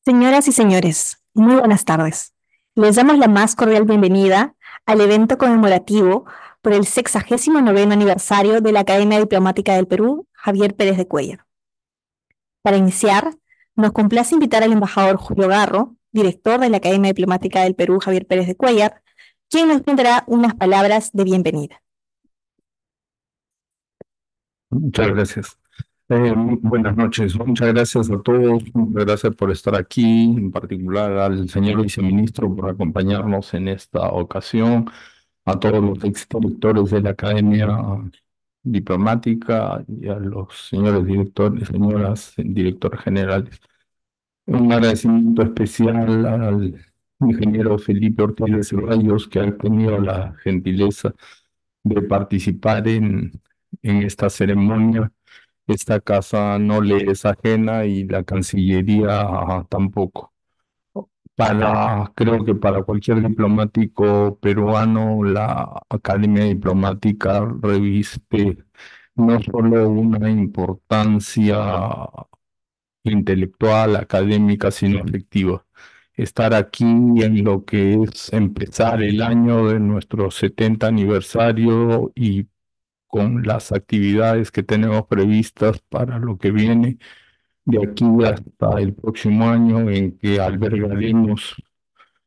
Señoras y señores, muy buenas tardes. Les damos la más cordial bienvenida al evento conmemorativo por el 69º aniversario de la Academia Diplomática del Perú, Javier Pérez de Cuellar. Para iniciar, nos complace invitar al embajador Julio Garro, director de la Academia Diplomática del Perú, Javier Pérez de Cuellar, quien nos brindará unas palabras de bienvenida. Muchas gracias. Buenas noches. Muchas gracias a todos. Muchas gracias por estar aquí, en particular al señor viceministro por acompañarnos en esta ocasión, a todos los exdirectores de la Academia Diplomática y a los señores directores, señoras directores generales. Un agradecimiento especial al ingeniero Felipe Ortiz de Ceballos, que ha tenido la gentileza de participar en esta ceremonia. Esta casa no le es ajena y la Cancillería tampoco. Creo que para cualquier diplomático peruano, la Academia Diplomática reviste no solo una importancia intelectual, académica, sino afectiva. Estar aquí en lo que es empezar el año de nuestro 70 aniversario y con las actividades que tenemos previstas para lo que viene de aquí hasta el próximo año, en que albergaremos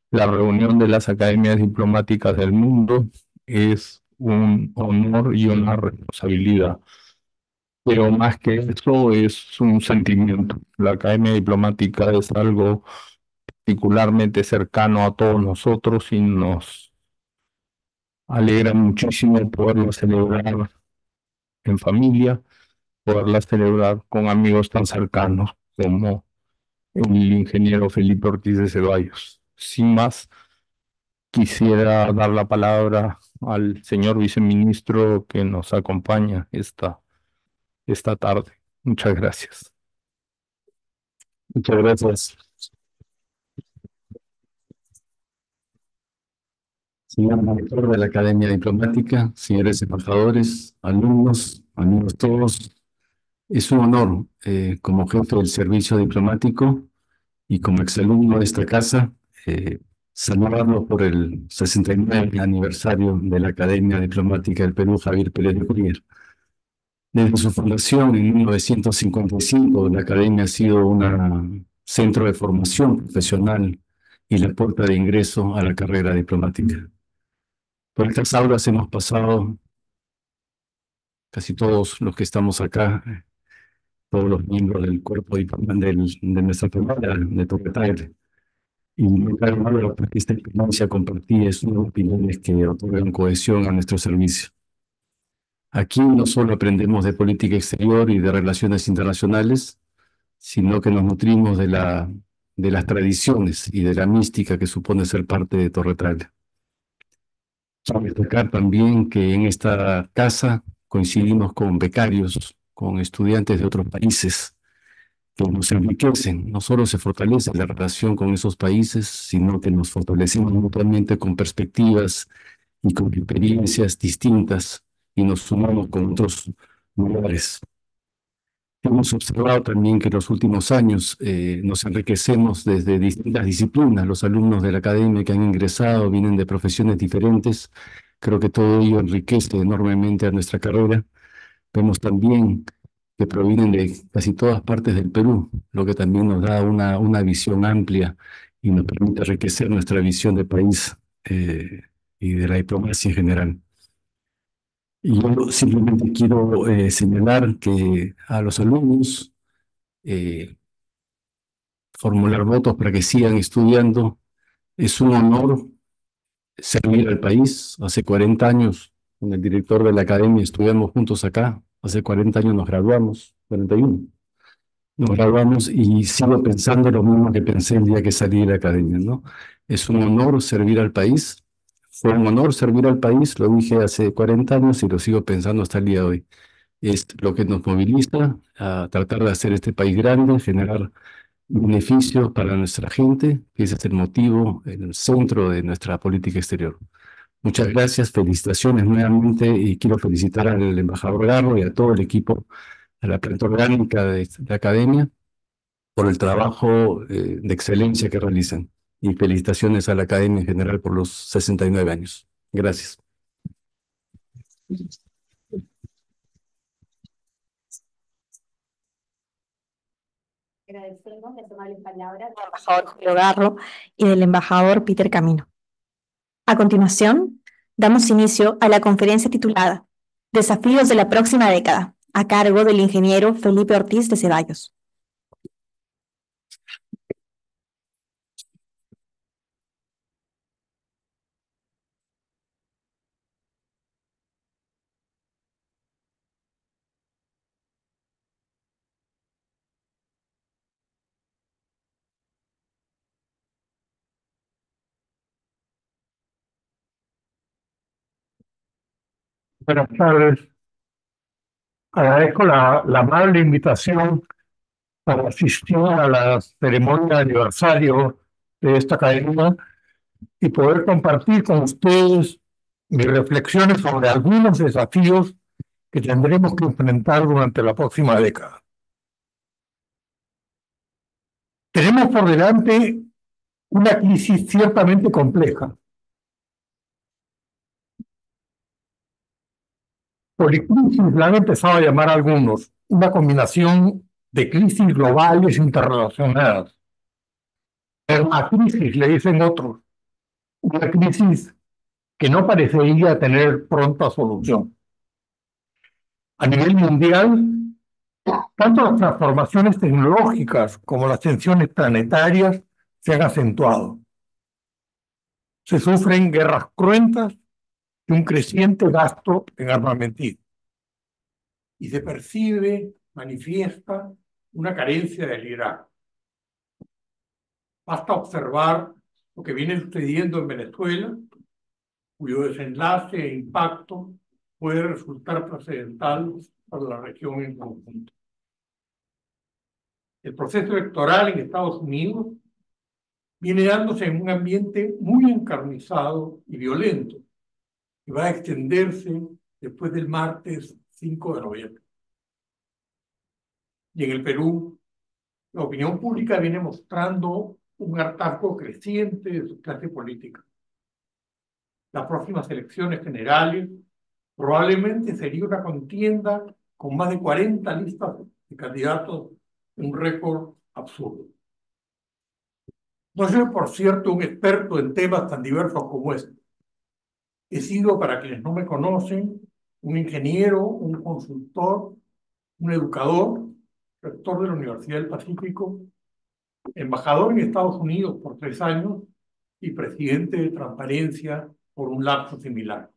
la reunión de las academias diplomáticas del mundo, es un honor y una responsabilidad. Pero más que eso es un sentimiento. La academia diplomática es algo particularmente cercano a todos nosotros y nos alegra muchísimo poderlo celebrar en familia, poderla celebrar con amigos tan cercanos como el ingeniero Felipe Ortiz de Ceballos. Sin más, quisiera dar la palabra al señor viceministro que nos acompaña esta tarde. Muchas gracias. Muchas gracias, señor director de la Academia Diplomática, señores embajadores, alumnos, amigos todos. Es un honor, como jefe del servicio diplomático y como exalumno de esta casa, saludarlo por el 69 aniversario de la Academia Diplomática del Perú, Javier Pérez de Cuéllar. Desde su fundación en 1955, la Academia ha sido un centro de formación profesional y la puerta de ingreso a la carrera diplomática. Por estas aulas hemos pasado casi todos los que estamos acá, todos los miembros del cuerpo de nuestra familia, de Torre. Y me cae mal porque esta experiencia compartida es una opiniones que otorgan cohesión a nuestro servicio. Aquí no solo aprendemos de política exterior y de relaciones internacionales, sino que nos nutrimos de las tradiciones y de la mística que supone ser parte de Torre. Quiero destacar también que en esta casa coincidimos con becarios, con estudiantes de otros países que nos enriquecen. No solo se fortalece la relación con esos países, sino que nos fortalecemos mutuamente con perspectivas y con experiencias distintas y nos sumamos con otros lugares. Hemos observado también que en los últimos años nos enriquecemos desde distintas disciplinas. Los alumnos de la academia que han ingresado vienen de profesiones diferentes. Creo que todo ello enriquece enormemente a nuestra carrera. Vemos también que provienen de casi todas partes del Perú, lo que también nos da una visión amplia y nos permite enriquecer nuestra visión de país y de la diplomacia en general. Y yo simplemente quiero señalar que a los alumnos eh, formular votos para que sigan estudiando. Es un honor servir al país. Hace 40 años, con el director de la academia, estudiamos juntos acá. Hace 40 años nos graduamos, 41. Nos graduamos y sigo pensando lo mismo que pensé el día que salí de la academia, ¿no? Es un honor servir al país. Fue un honor servir al país, lo dije hace 40 años y lo sigo pensando hasta el día de hoy. Es lo que nos moviliza a tratar de hacer este país grande, generar beneficios para nuestra gente, que ese es el motivo, el centro de nuestra política exterior. Muchas gracias, felicitaciones nuevamente y quiero felicitar al embajador Garro y a todo el equipo, a la planta orgánica de la academia por el trabajo de excelencia que realizan. Y felicitaciones a la Academia en general por los 69 años. Gracias. Agradecemos las amables palabras del embajador Julio Garro y del embajador Peter Camino. A continuación, damos inicio a la conferencia titulada Desafíos de la próxima década, a cargo del ingeniero Felipe Ortiz de Ceballos. Buenas tardes. Agradezco la amable invitación para asistir a la ceremonia de aniversario de esta academia y poder compartir con ustedes mis reflexiones sobre algunos desafíos que tendremos que enfrentar durante la próxima década. Tenemos por delante una crisis ciertamente compleja. Policrisis la han empezado a llamar algunos, una combinación de crisis globales interrelacionadas. Permacrisis le dicen otros, una crisis que no parecería tener pronta solución. A nivel mundial, tanto las transformaciones tecnológicas como las tensiones planetarias se han acentuado. Se sufren guerras cruentas y un creciente gasto en armamentismo. Y se percibe, manifiesta, una carencia de liderazgo. Basta observar lo que viene sucediendo en Venezuela, cuyo desenlace e impacto puede resultar trascendental para la región en conjunto. El proceso electoral en Estados Unidos viene dándose en un ambiente muy encarnizado y violento, que va a extenderse después del martes 5 de noviembre. Y en el Perú, la opinión pública viene mostrando un hartazgo creciente de su clase política. Las próximas elecciones generales probablemente sería una contienda con más de 40 listas de candidatos, un récord absurdo. No soy, por cierto, un experto en temas tan diversos como este. He sido, para quienes no me conocen, un ingeniero, un consultor, un educador, rector de la Universidad del Pacífico, embajador en Estados Unidos por 3 años y presidente de Transparencia por un lapso similar.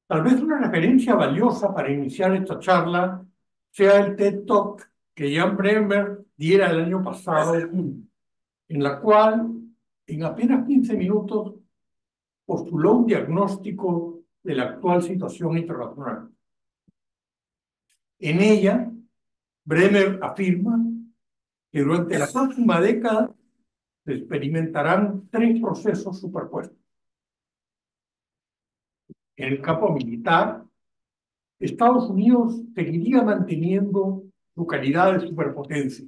Tal vez una referencia valiosa para iniciar esta charla sea el TED Talk que Jan Bremer diera el año pasado, en la cual, en apenas 15 minutos, postuló un diagnóstico de la actual situación internacional. En ella, Bremer afirma que durante la próxima década se experimentarán 3 procesos superpuestos. En el campo militar, Estados Unidos seguiría manteniendo su calidad de superpotencia.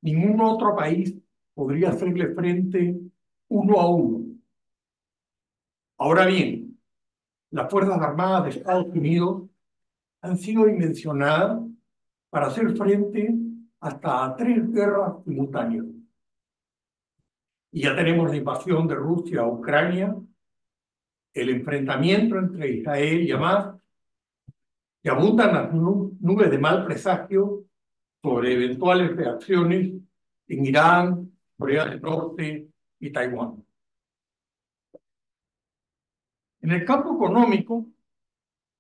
Ningún otro país podría hacerle frente uno a uno. Ahora bien, las Fuerzas Armadas de Estados Unidos han sido dimensionadas para hacer frente hasta a 3 guerras simultáneas. Y ya tenemos la invasión de Rusia a Ucrania, el enfrentamiento entre Israel y Hamas, y abundan las nubes de mal presagio sobre eventuales reacciones en Irán, Corea del Norte y Taiwán. En el campo económico,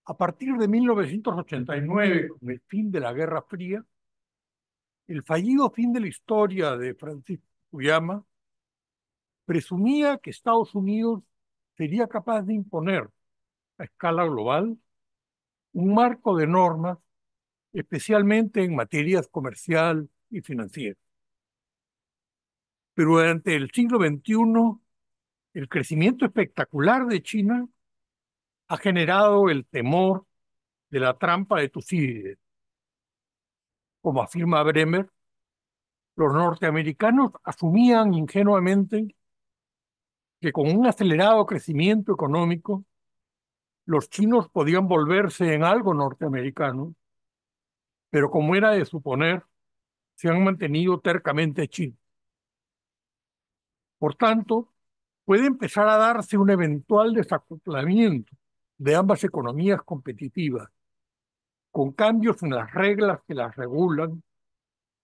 a partir de 1989, con el fin de la Guerra Fría, el fallido fin de la historia de Francis Fukuyama presumía que Estados Unidos sería capaz de imponer a escala global un marco de normas, especialmente en materias comercial y financieras. Pero durante el siglo XXI, El crecimiento espectacular de China ha generado el temor de la trampa de Tucídides. Como afirma Bremer, los norteamericanos asumían ingenuamente que con un acelerado crecimiento económico, los chinos podían volverse en algo norteamericanos, pero como era de suponer, se han mantenido tercamente chinos. Por tanto, puede empezar a darse un eventual desacoplamiento de ambas economías competitivas, con cambios en las reglas que las regulan,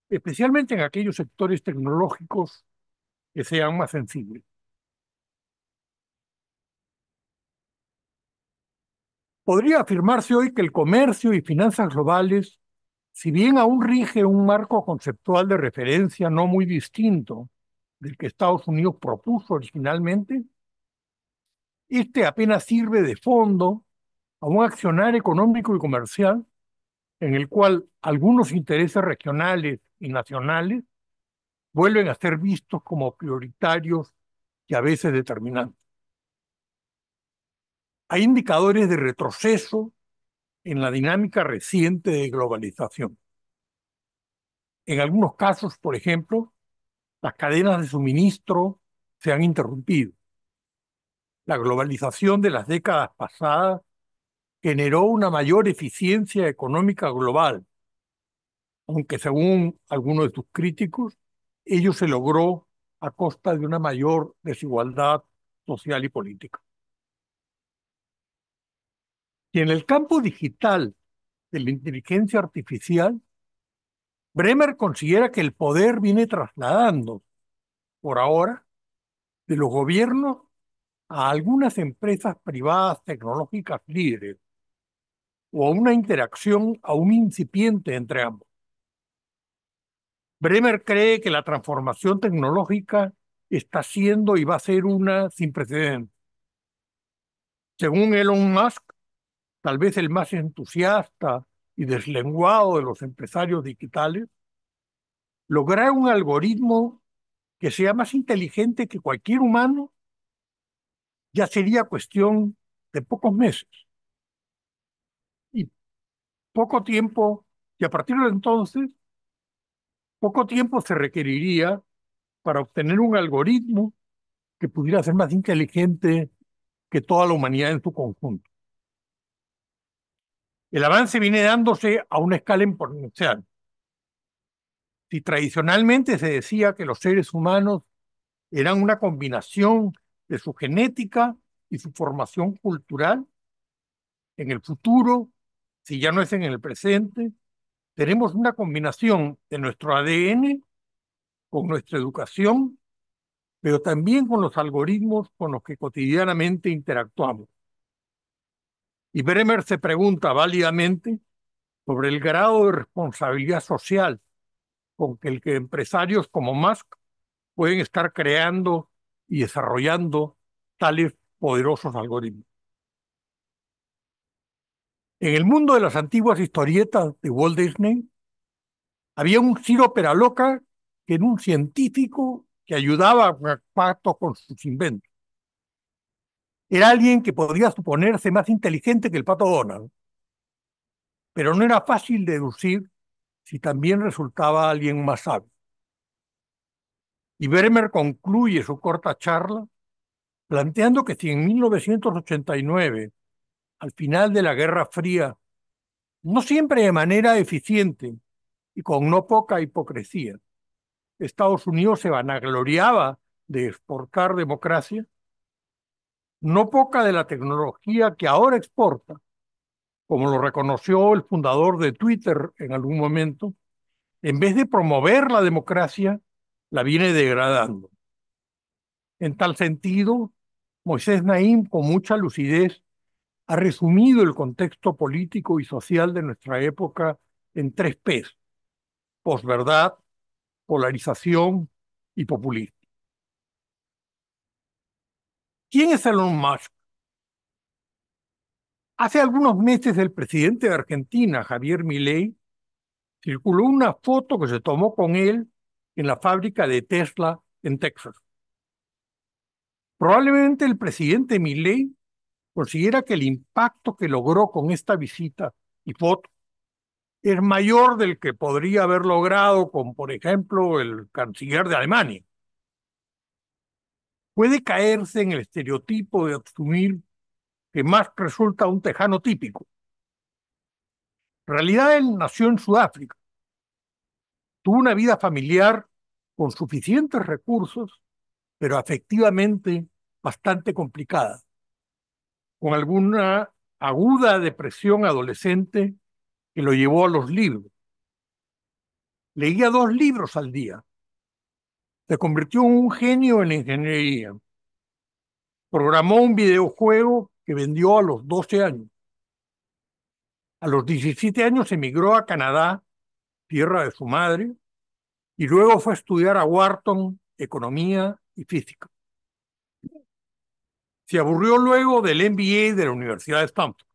especialmente en aquellos sectores tecnológicos que sean más sensibles. Podría afirmarse hoy que el comercio y finanzas globales, si bien aún rige un marco conceptual de referencia no muy distinto del que Estados Unidos propuso originalmente, este apenas sirve de fondo a un accionar económico y comercial en el cual algunos intereses regionales y nacionales vuelven a ser vistos como prioritarios y a veces determinantes. Hay indicadores de retroceso en la dinámica reciente de globalización. En algunos casos, por ejemplo, las cadenas de suministro se han interrumpido. La globalización de las décadas pasadas generó una mayor eficiencia económica global, aunque según algunos de sus críticos, ello se logró a costa de una mayor desigualdad social y política. Y en el campo digital de la inteligencia artificial, Bremer considera que el poder viene trasladando, por ahora, de los gobiernos a algunas empresas privadas tecnológicas líderes o a una interacción aún incipiente entre ambos. Bremer cree que la transformación tecnológica está siendo y va a ser una sin precedentes. Según Elon Musk, tal vez el más entusiasta y deslenguado de los empresarios digitales, lograr un algoritmo que sea más inteligente que cualquier humano ya sería cuestión de pocos meses y poco tiempo, y a partir de entonces, poco tiempo se requeriría para obtener un algoritmo que pudiera ser más inteligente que toda la humanidad en su conjunto. El avance viene dándose a una escala exponencial. Si tradicionalmente se decía que los seres humanos eran una combinación de su genética y su formación cultural, en el futuro, si ya no es en el presente, tenemos una combinación de nuestro ADN con nuestra educación, pero también con los algoritmos con los que cotidianamente interactuamos. Y Bremer se pregunta válidamente sobre el grado de responsabilidad social con que empresarios como Musk pueden estar creando y desarrollando tales poderosos algoritmos. En el mundo de las antiguas historietas de Walt Disney, había un Ciro Peraloca que era un científico que ayudaba a pacto con sus inventos. Era alguien que podría suponerse más inteligente que el pato Donald, pero no era fácil deducir si también resultaba alguien más sabio. Y Bremer concluye su corta charla planteando que si en 1989, al final de la Guerra Fría, no siempre de manera eficiente y con no poca hipocresía, Estados Unidos se vanagloriaba de exportar democracia, no poca de la tecnología que ahora exporta, como lo reconoció el fundador de Twitter en algún momento, en vez de promover la democracia, la viene degradando. En tal sentido, Moisés Naim, con mucha lucidez, ha resumido el contexto político y social de nuestra época en tres P's: posverdad, polarización y populismo. ¿Quién es Elon Musk? Hace algunos meses el presidente de Argentina, Javier Milei, circuló una foto que se tomó con él en la fábrica de Tesla en Texas. Probablemente el presidente Milei considera que el impacto que logró con esta visita y foto es mayor del que podría haber logrado con, por ejemplo, el canciller de Alemania. Puede caerse en el estereotipo de asumir que Musk resulta un tejano típico. En realidad, él nació en Sudáfrica, tuvo una vida familiar con suficientes recursos, pero afectivamente bastante complicada, con alguna aguda depresión adolescente que lo llevó a los libros. Leía 2 libros al día. Se convirtió en un genio en la ingeniería. Programó un videojuego que vendió a los 12 años. A los 17 años emigró a Canadá, tierra de su madre, y luego fue a estudiar a Wharton economía y física. Se aburrió luego del MBA de la Universidad de Stanford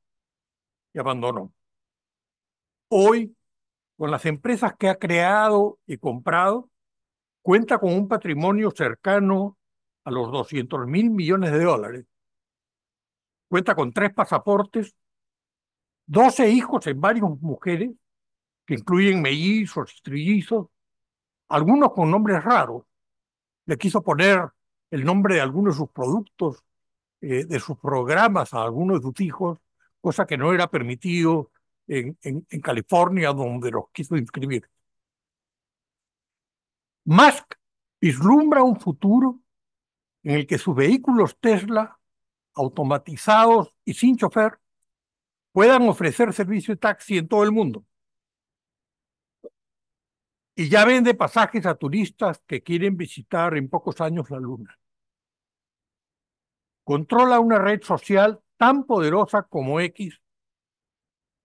y abandonó. Hoy, con las empresas que ha creado y comprado, cuenta con un patrimonio cercano a los 200.000 millones de dólares. Cuenta con 3 pasaportes, 12 hijos en varias mujeres, que incluyen mellizos, trillizos, algunos con nombres raros. Le quiso poner el nombre de algunos de sus productos, de sus programas a algunos de sus hijos, cosa que no era permitido en California, donde los quiso inscribir. Musk vislumbra un futuro en el que sus vehículos Tesla, automatizados y sin chofer, puedan ofrecer servicio de taxi en todo el mundo. Y ya vende pasajes a turistas que quieren visitar en pocos años la Luna. Controla una red social tan poderosa como X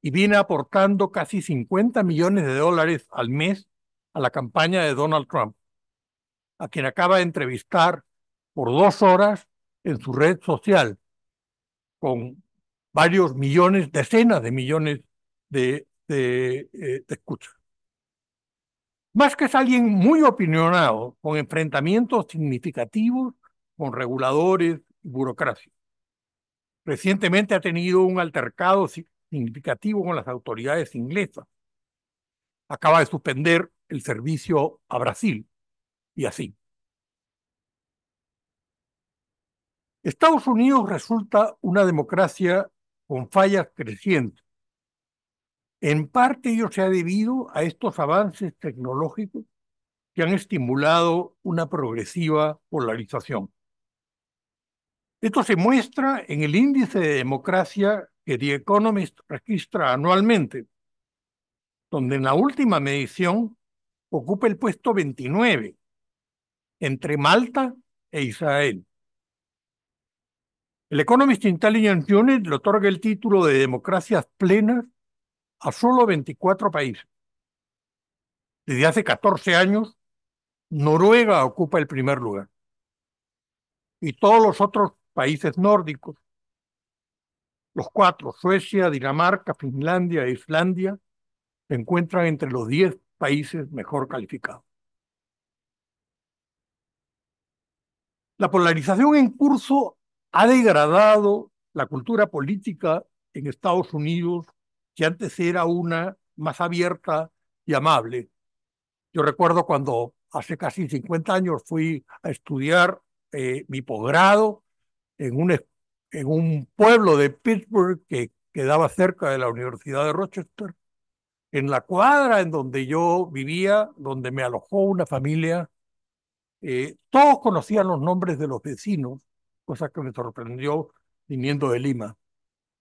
y viene aportando casi 50 millones de dólares al mes a la campaña de Donald Trump, a quien acaba de entrevistar por 2 horas en su red social, con varios millones, decenas de millones de escuchas. Más que es alguien muy opinionado, con enfrentamientos significativos con reguladores y burocracia. Recientemente ha tenido un altercado significativo con las autoridades inglesas. Acaba de suspender el servicio a Brasil y así. Estados Unidos resulta una democracia con fallas crecientes. En parte ello se ha debido a estos avances tecnológicos que han estimulado una progresiva polarización. Esto se muestra en el índice de democracia que The Economist registra anualmente, donde en la última medición ocupa el puesto 29 entre Malta e Israel. El Economist Intelligence Unit le otorga el título de democracias plenas a solo 24 países. Desde hace 14 años, Noruega ocupa el primer lugar. Y todos los otros países nórdicos, los 4, Suecia, Dinamarca, Finlandia e Islandia, se encuentran entre los 10 países mejor calificados. La polarización en curso ha degradado la cultura política en Estados Unidos, que antes era una más abierta y amable. Yo recuerdo cuando hace casi 50 años fui a estudiar mi posgrado en un pueblo de Pittsburgh que quedaba cerca de la Universidad de Rochester. En la cuadra en donde yo vivía, donde me alojó una familia, todos conocían los nombres de los vecinos, cosa que me sorprendió viniendo de Lima.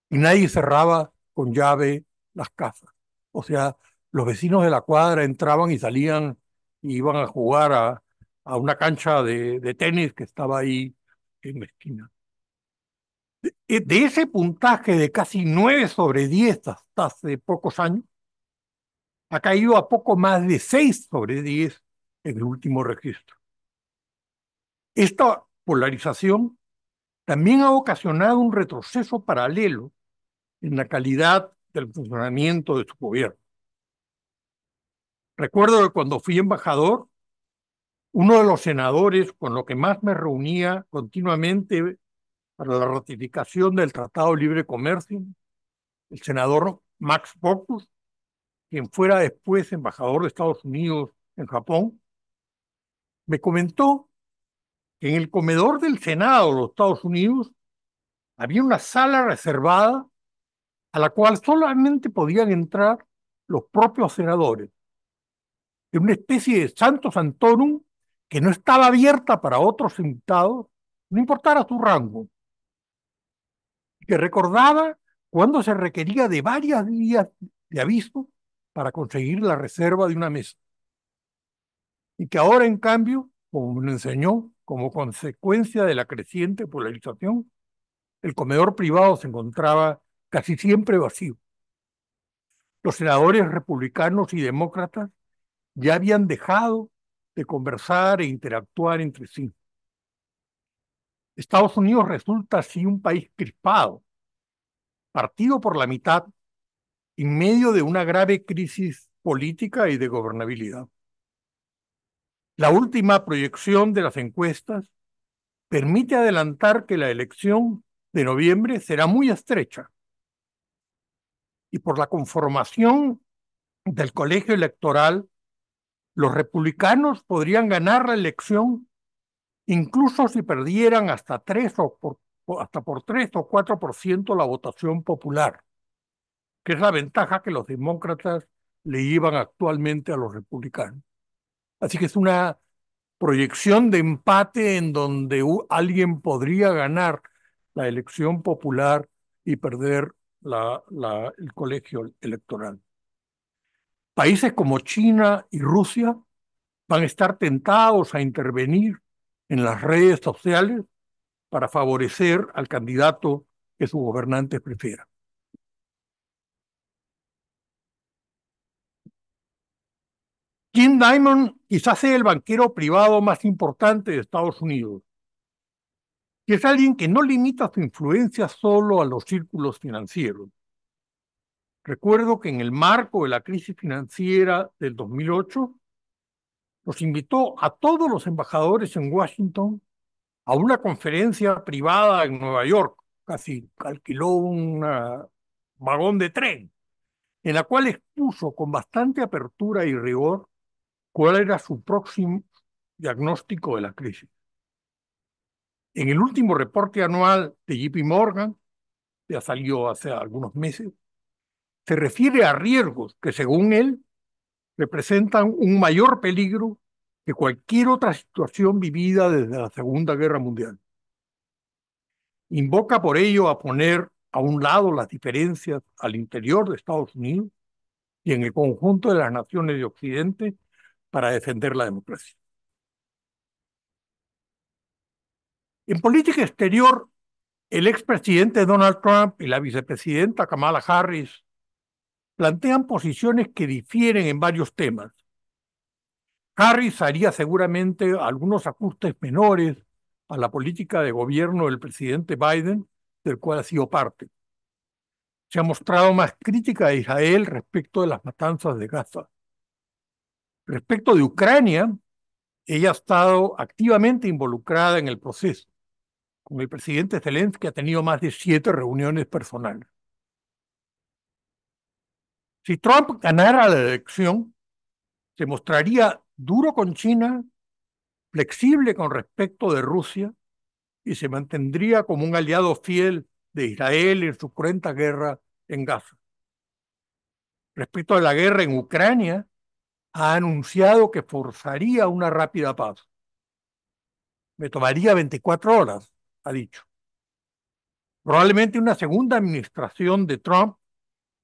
Y nadie cerraba con llave las casas. O sea, los vecinos de la cuadra entraban y salían y iban a jugar a una cancha de tenis que estaba ahí en la esquina. De ese puntaje de casi 9 sobre 10 hasta hace pocos años, ha caído a poco más de 6 sobre 10 en el último registro. Esta polarización también ha ocasionado un retroceso paralelo en la calidad del funcionamiento de su gobierno. Recuerdo que cuando fui embajador, Uno de los senadores con los que más me reunía continuamente para la ratificación del Tratado de Libre Comercio, el senador Max Baucus, quien fuera después embajador de Estados Unidos en Japón, me comentó que en el comedor del Senado de los Estados Unidos había una sala reservada a la cual solamente podían entrar los propios senadores, de una especie de Santo Santorum que no estaba abierta para otros invitados, no importara su rango, que recordaba cuando se requería de varios días de aviso para conseguir la reserva de una mesa, y que ahora, en cambio, como me enseñó, como consecuencia de la creciente polarización, el comedor privado se encontraba casi siempre vacío. Los senadores republicanos y demócratas ya habían dejado de conversar e interactuar entre sí. Estados Unidos resulta así un país crispado, partido por la mitad, en medio de una grave crisis política y de gobernabilidad. La última proyección de las encuestas permite adelantar que la elección de noviembre será muy estrecha, y por la conformación del colegio electoral, los republicanos podrían ganar la elección incluso si perdieran hasta por 3 o 4% la votación popular, que es la ventaja que los demócratas le llevan actualmente a los republicanos. Así que es una proyección de empate en donde alguien podría ganar la elección popular y perder el colegio electoral. Países como China y Rusia van a estar tentados a intervenir en las redes sociales para favorecer al candidato que sus gobernantes prefieran. Jim Dimon quizás sea el banquero privado más importante de Estados Unidos, y es alguien que no limita su influencia solo a los círculos financieros. Recuerdo que en el marco de la crisis financiera del 2008, nos invitó a todos los embajadores en Washington a una conferencia privada en Nueva York, casi alquiló un vagón de tren, en la cual expuso con bastante apertura y rigor cuál era su próximo diagnóstico de la crisis. En el último reporte anual de JP Morgan, ya salió hace algunos meses, se refiere a riesgos que, según él, representan un mayor peligro que cualquier otra situación vivida desde la Segunda Guerra Mundial. Invoca por ello a poner a un lado las diferencias al interior de Estados Unidos y en el conjunto de las naciones de Occidente para defender la democracia. En política exterior, el expresidente Donald Trump y la vicepresidenta Kamala Harris plantean posiciones que difieren en varios temas. Harris haría seguramente algunos ajustes menores a la política de gobierno del presidente Biden, del cual ha sido parte. Se ha mostrado más crítica a Israel respecto de las matanzas de Gaza. Respecto de Ucrania, ella ha estado activamente involucrada en el proceso. Con el presidente Zelensky ha tenido más de 7 reuniones personales. Si Trump ganara la elección, se mostraría duro con China, flexible con respecto de Rusia y se mantendría como un aliado fiel de Israel en su cruenta guerra en Gaza. Respecto a la guerra en Ucrania, ha anunciado que forzaría una rápida paz. Me tomaría 24 horas, ha dicho. Probablemente una segunda administración de Trump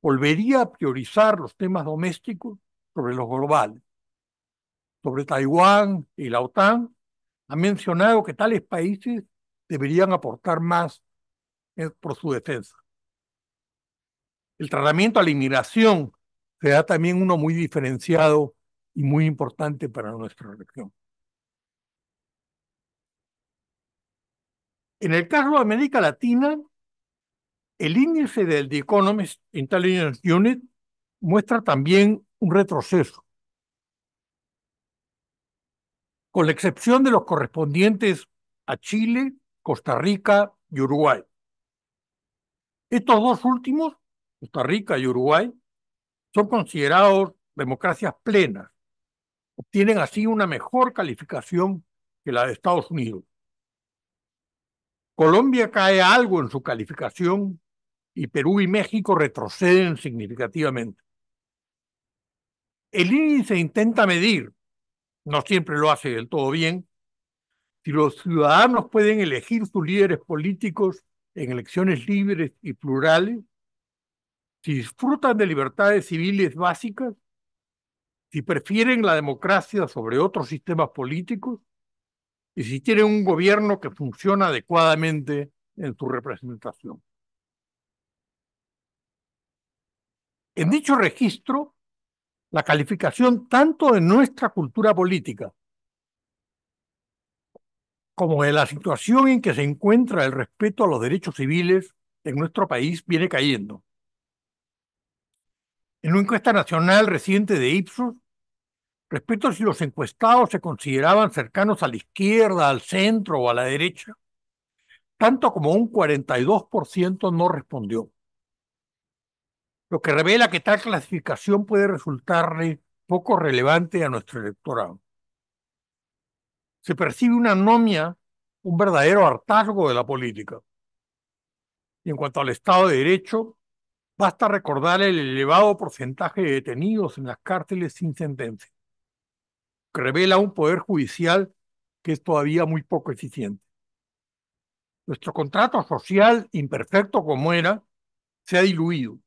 volvería a priorizar los temas domésticos sobre los globales. Sobre Taiwán y la OTAN, ha mencionado que tales países deberían aportar más por su defensa. El tratamiento a la inmigración será también uno muy diferenciado y muy importante para nuestra región. En el caso de América Latina, el índice del The Economist Intelligence Unit muestra también un retroceso. con la excepción de los correspondientes a Chile, Costa Rica y Uruguay. Estos dos últimos, Costa Rica y Uruguay, son considerados democracias plenas. Obtienen así una mejor calificación que la de Estados Unidos. Colombia cae algo en su calificación y Perú y México retroceden significativamente. El índice intenta medir, no siempre lo hace del todo bien, si los ciudadanos pueden elegir sus líderes políticos en elecciones libres y plurales, si disfrutan de libertades civiles básicas, si prefieren la democracia sobre otros sistemas políticos y si tienen un gobierno que funciona adecuadamente en su representación. En dicho registro, la calificación tanto de nuestra cultura política como de la situación en que se encuentra el respeto a los derechos civiles en nuestro país viene cayendo. En una encuesta nacional reciente de Ipsos, respecto a si los encuestados se consideraban cercanos a la izquierda, al centro o a la derecha, tanto como un 42% no respondió, lo que revela que tal clasificación puede resultarle poco relevante a nuestro electorado. Se percibe una anomia, un verdadero hartazgo de la política. Y en cuanto al Estado de Derecho, basta recordar el elevado porcentaje de detenidos en las cárceles sin sentencia, que revela un poder judicial que es todavía muy poco eficiente. Nuestro contrato social, imperfecto como era, se ha diluido.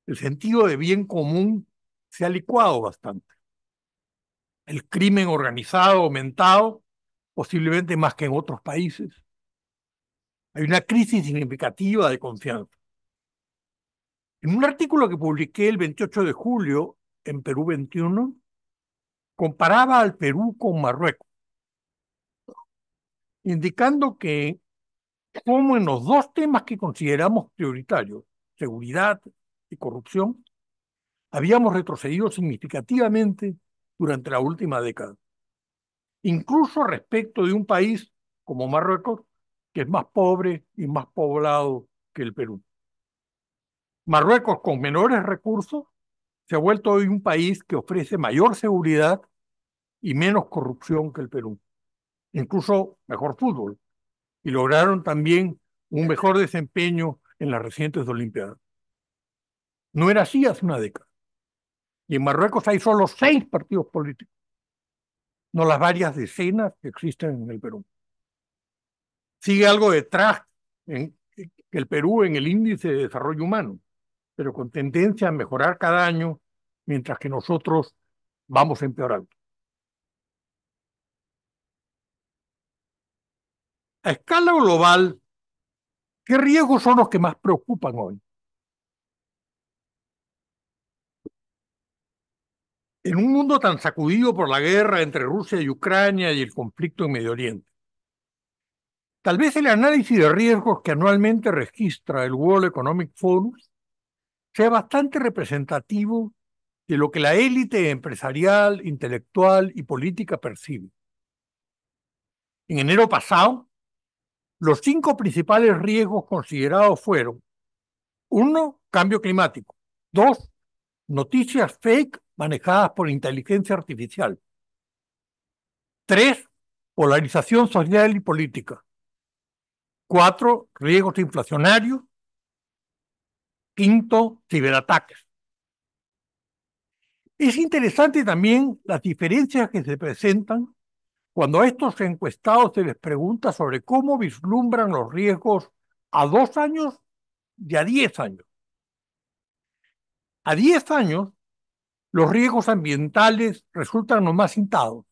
El sentido de bien común se ha licuado bastante. El crimen organizado ha aumentado, posiblemente más que en otros países. Hay una crisis significativa de confianza. En un artículo que publiqué el 28 de julio en Perú 21, comparaba al Perú con Marruecos, indicando que como en los dos temas que consideramos prioritarios, seguridad y corrupción, habíamos retrocedido significativamente durante la última década, incluso respecto de un país como Marruecos, que es más pobre y más poblado que el Perú. Marruecos, con menores recursos, se ha vuelto hoy un país que ofrece mayor seguridad y menos corrupción que el Perú, incluso mejor fútbol, y lograron también un mejor desempeño en las recientes Olimpiadas. No era así hace una década. Y en Marruecos hay solo 6 partidos políticos, no las varias decenas que existen en el Perú. Sigue algo detrás en el Perú en el índice de desarrollo humano, pero con tendencia a mejorar cada año, mientras que nosotros vamos empeorando. A escala global, ¿qué riesgos son los que más preocupan hoy? En un mundo tan sacudido por la guerra entre Rusia y Ucrania y el conflicto en Medio Oriente, tal vez el análisis de riesgos que anualmente registra el World Economic Forum sea bastante representativo de lo que la élite empresarial, intelectual y política percibe. En enero pasado, los 5 principales riesgos considerados fueron: 1, cambio climático; 2, noticias fake manejadas por inteligencia artificial; 3, polarización social y política; 4, riesgos inflacionarios; 5, ciberataques. Es interesante también las diferencias que se presentan cuando a estos encuestados se les pregunta sobre cómo vislumbran los riesgos a 2 años y a 10 años. A 10 años, los riesgos ambientales resultan los más hintados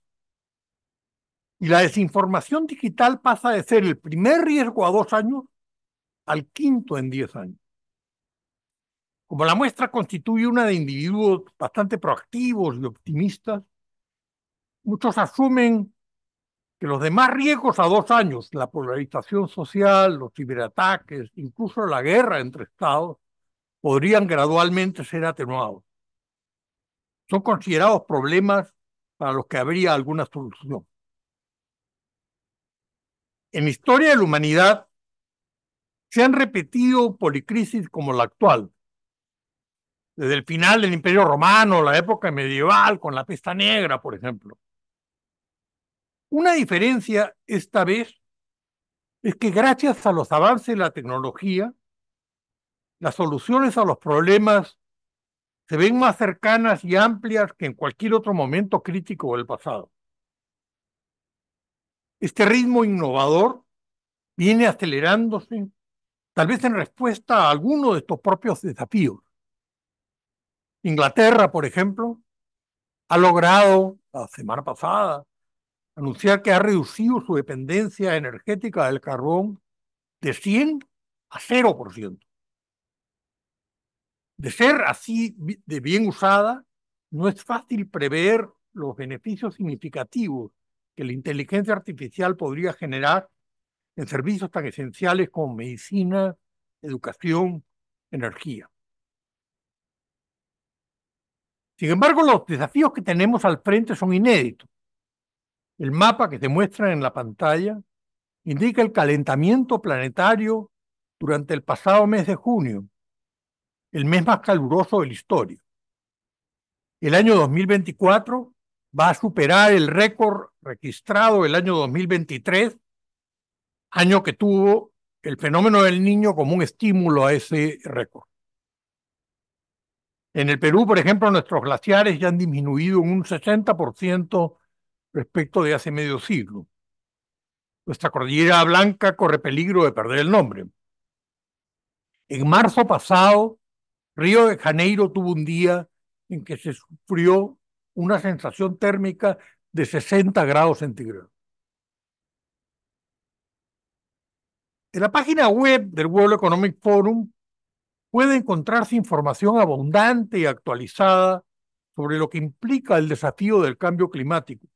y la desinformación digital pasa de ser el primer riesgo a 2 años al quinto en 10 años. Como la muestra constituye una de individuos bastante proactivos y optimistas, muchos asumen que los demás riesgos a 2 años, la polarización social, los ciberataques, incluso la guerra entre estados, podrían gradualmente ser atenuados. Son considerados problemas para los que habría alguna solución. En la historia de la humanidad se han repetido policrisis como la actual, desde el final del Imperio Romano, la época medieval, con la peste negra, por ejemplo. Una diferencia esta vez es que gracias a los avances de la tecnología, las soluciones a los problemas se ven más cercanas y amplias que en cualquier otro momento crítico del pasado. Este ritmo innovador viene acelerándose, tal vez en respuesta a alguno de estos propios desafíos. Inglaterra, por ejemplo, ha logrado la semana pasada anunciar que ha reducido su dependencia energética del carbón de 100 a 0%. De ser así de bien usada, no es fácil prever los beneficios significativos que la inteligencia artificial podría generar en servicios tan esenciales como medicina, educación, energía. Sin embargo, los desafíos que tenemos al frente son inéditos. El mapa que se muestra en la pantalla indica el calentamiento planetario durante el pasado mes de junio, el mes más caluroso de la historia. El año 2024 va a superar el récord registrado el año 2023, año que tuvo el fenómeno del Niño como un estímulo a ese récord. En el Perú, por ejemplo, nuestros glaciares ya han disminuido en un 60% respecto de hace medio siglo. Nuestra cordillera Blanca corre peligro de perder el nombre. En marzo pasado, Río de Janeiro tuvo un día en que se sufrió una sensación térmica de 60 grados centígrados. En la página web del World Economic Forum puede encontrarse información abundante y actualizada sobre lo que implica el desafío del cambio climático,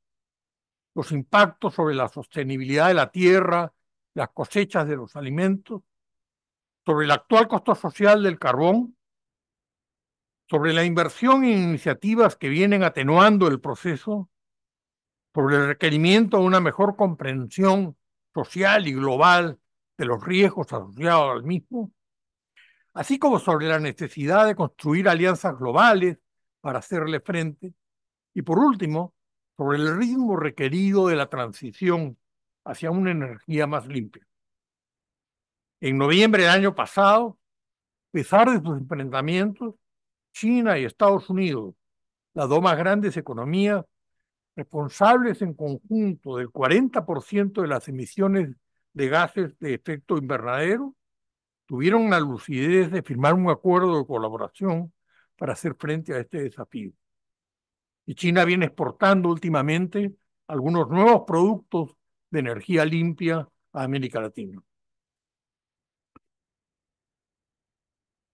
los impactos sobre la sostenibilidad de la tierra, las cosechas de los alimentos, sobre el actual costo social del carbón, sobre la inversión en iniciativas que vienen atenuando el proceso, sobre el requerimiento de una mejor comprensión social y global de los riesgos asociados al mismo, así como sobre la necesidad de construir alianzas globales para hacerle frente, y por último, sobre el ritmo requerido de la transición hacia una energía más limpia. En noviembre del año pasado, a pesar de sus enfrentamientos, China y Estados Unidos, las dos más grandes economías, responsables en conjunto del 40% de las emisiones de gases de efecto invernadero, tuvieron la lucidez de firmar un acuerdo de colaboración para hacer frente a este desafío. Y China viene exportando últimamente algunos nuevos productos de energía limpia a América Latina.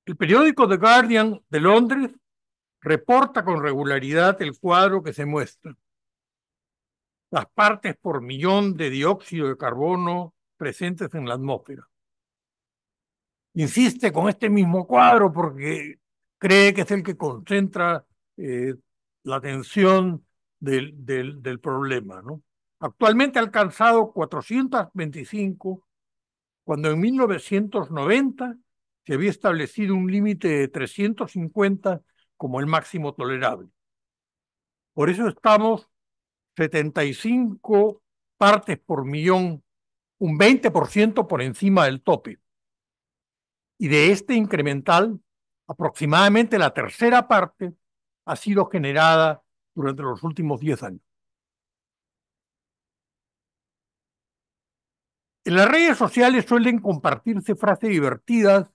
El periódico The Guardian de Londres reporta con regularidad el cuadro que se muestra. Las partes por millón de dióxido de carbono presentes en la atmósfera. Insiste con este mismo cuadro porque cree que es el que concentra la atención del problema, ¿no? Actualmente ha alcanzado 425, cuando en 1990 se había establecido un límite de 350 como el máximo tolerable. Por eso estamos 75 partes por millón, un 20% por encima del tope. Y de este incremental, aproximadamente la tercera parte ha sido generada durante los últimos 10 años. En las redes sociales suelen compartirse frases divertidas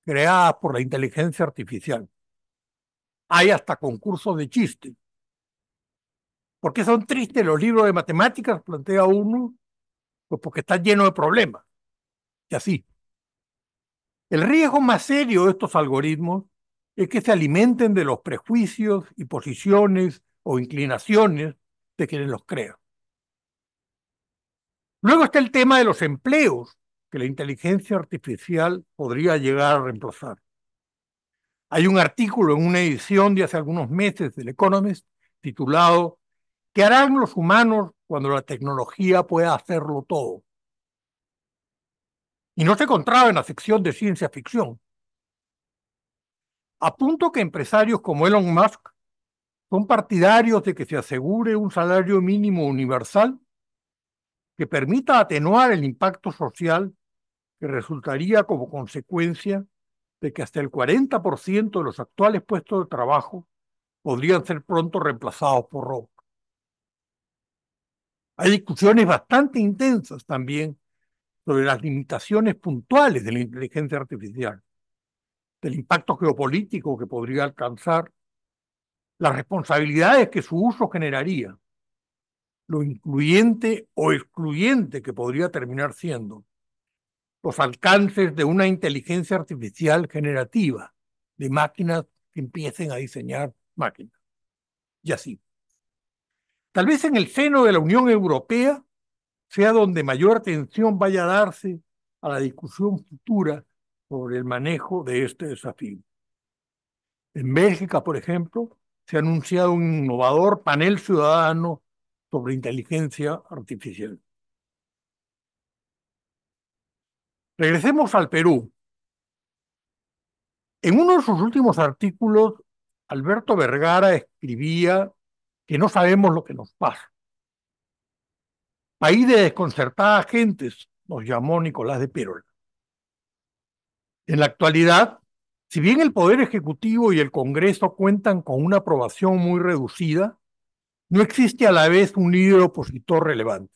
creadas por la inteligencia artificial. Hay hasta concursos de chistes. ¿Por qué son tristes los libros de matemáticas? Plantea uno. Pues porque están llenos de problemas. Y así. El riesgo más serio de estos algoritmos es que se alimenten de los prejuicios y posiciones o inclinaciones de quienes los crean. Luego está el tema de los empleos que la inteligencia artificial podría llegar a reemplazar. Hay un artículo en una edición de hace algunos meses del Economist titulado ¿Qué harán los humanos cuando la tecnología pueda hacerlo todo? y no se encontraba en la sección de ciencia ficción. Apunto que empresarios como Elon Musk son partidarios de que se asegure un salario mínimo universal que permita atenuar el impacto social que resultaría como consecuencia de que hasta el 40% de los actuales puestos de trabajo podrían ser pronto reemplazados por robots. Hay discusiones bastante intensas también sobre las limitaciones puntuales de la inteligencia artificial, del impacto geopolítico que podría alcanzar, las responsabilidades que su uso generaría, lo incluyente o excluyente que podría terminar siendo, los alcances de una inteligencia artificial generativa, de máquinas que empiecen a diseñar máquinas, y así. Tal vez en el seno de la Unión Europea sea donde mayor atención vaya a darse a la discusión futura sobre el manejo de este desafío. En Bélgica, por ejemplo, se ha anunciado un innovador panel ciudadano sobre inteligencia artificial. Regresemos al Perú. En uno de sus últimos artículos, Alberto Vergara escribía que no sabemos lo que nos pasa. País de desconcertadas gentes, nos llamó Nicolás de Pérola. En la actualidad, si bien el Poder Ejecutivo y el Congreso cuentan con una aprobación muy reducida, no existe a la vez un líder opositor relevante.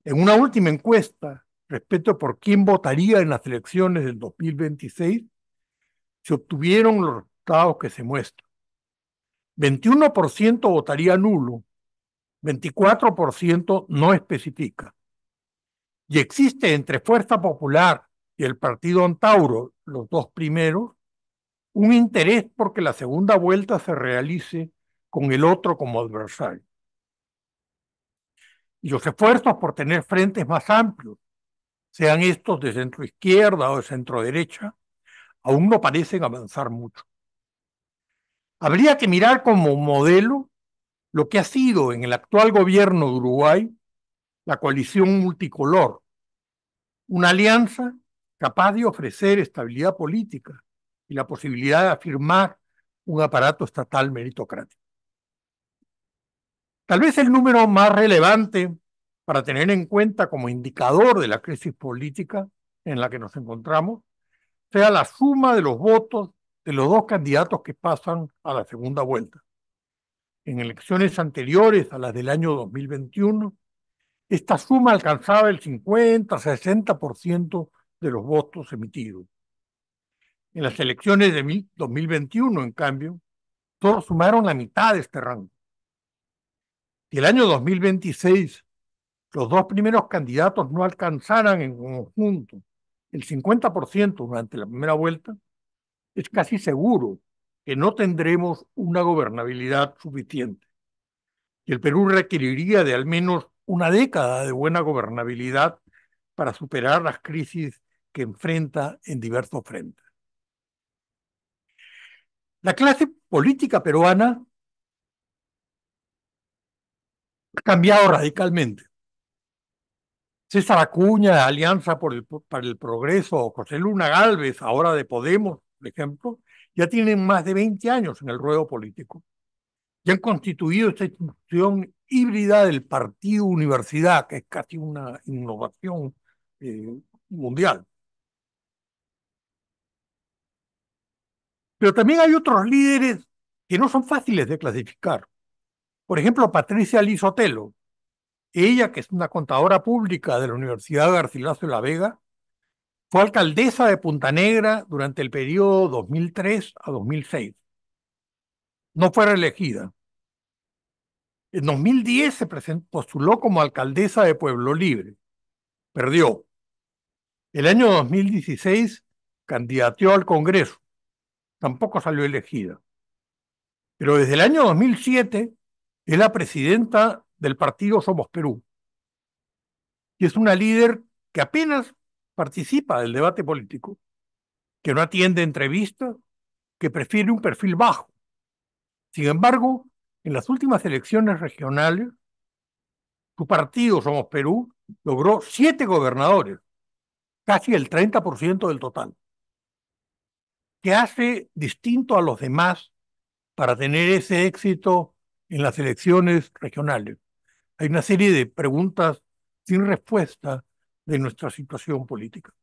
En una última encuesta respecto por quién votaría en las elecciones del 2026, se obtuvieron los resultados que se muestran. 21% votaría nulo, 24% no especifica. Y existe entre Fuerza Popular y el Partido Antauro, los dos primeros, un interés por que la segunda vuelta se realice con el otro como adversario. Y los esfuerzos por tener frentes más amplios, sean estos de centro izquierda o de centro derecha, aún no parecen avanzar mucho. Habría que mirar como modelo lo que ha sido en el actual gobierno de Uruguay la coalición multicolor, una alianza capaz de ofrecer estabilidad política y la posibilidad de afirmar un aparato estatal meritocrático. Tal vez el número más relevante para tener en cuenta como indicador de la crisis política en la que nos encontramos sea la suma de los votos de los dos candidatos que pasan a la segunda vuelta. En elecciones anteriores a las del año 2021, esta suma alcanzaba el 50-60% de los votos emitidos. En las elecciones de 2021, en cambio, todos sumaron la mitad de este rango. Si el año 2026 los dos primeros candidatos no alcanzaran en conjunto el 50% durante la primera vuelta, es casi seguro que no tendremos una gobernabilidad suficiente. Y el Perú requeriría de al menos una década de buena gobernabilidad para superar las crisis que enfrenta en diversos frentes. La clase política peruana ha cambiado radicalmente. César Acuña, de Alianza para el Progreso, o José Luna Gálvez, ahora de Podemos, por ejemplo, ya tienen más de 20 años en el ruedo político. Ya han constituido esta institución híbrida del partido universidad, que es casi una innovación mundial. Pero también hay otros líderes que no son fáciles de clasificar. Por ejemplo, Patricia Liz Sotelo. Ella, que es una contadora pública de la Universidad Garcilaso de la Vega, fue alcaldesa de Punta Negra durante el periodo 2003 a 2006. No fue reelegida. En 2010 se postuló como alcaldesa de Pueblo Libre. Perdió. El año 2016 candidateó al Congreso. Tampoco salió elegida. Pero desde el año 2007 es la presidenta del partido Somos Perú. Y es una líder que apenas participa del debate político, que no atiende entrevistas, que prefiere un perfil bajo. Sin embargo, en las últimas elecciones regionales, su partido Somos Perú logró 7 gobernadores, casi el 30% del total. ¿Qué hace distinto a los demás para tener ese éxito en las elecciones regionales? Hay una serie de preguntas sin respuesta de nuestra situación política.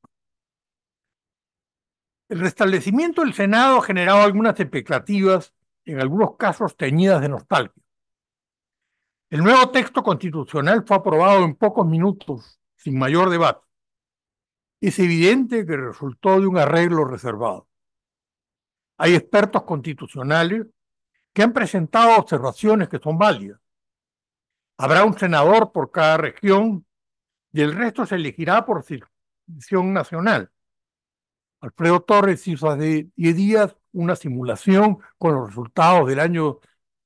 El restablecimiento del Senado ha generado algunas expectativas, en algunos casos teñidas de nostalgia. El nuevo texto constitucional fue aprobado en pocos minutos, sin mayor debate. Es evidente que resultó de un arreglo reservado. Hay expertos constitucionales que han presentado observaciones que son válidas. Habrá un senador por cada región y el resto se elegirá por circunscripción nacional. Alfredo Torres hizo hace 10 días una simulación con los resultados del año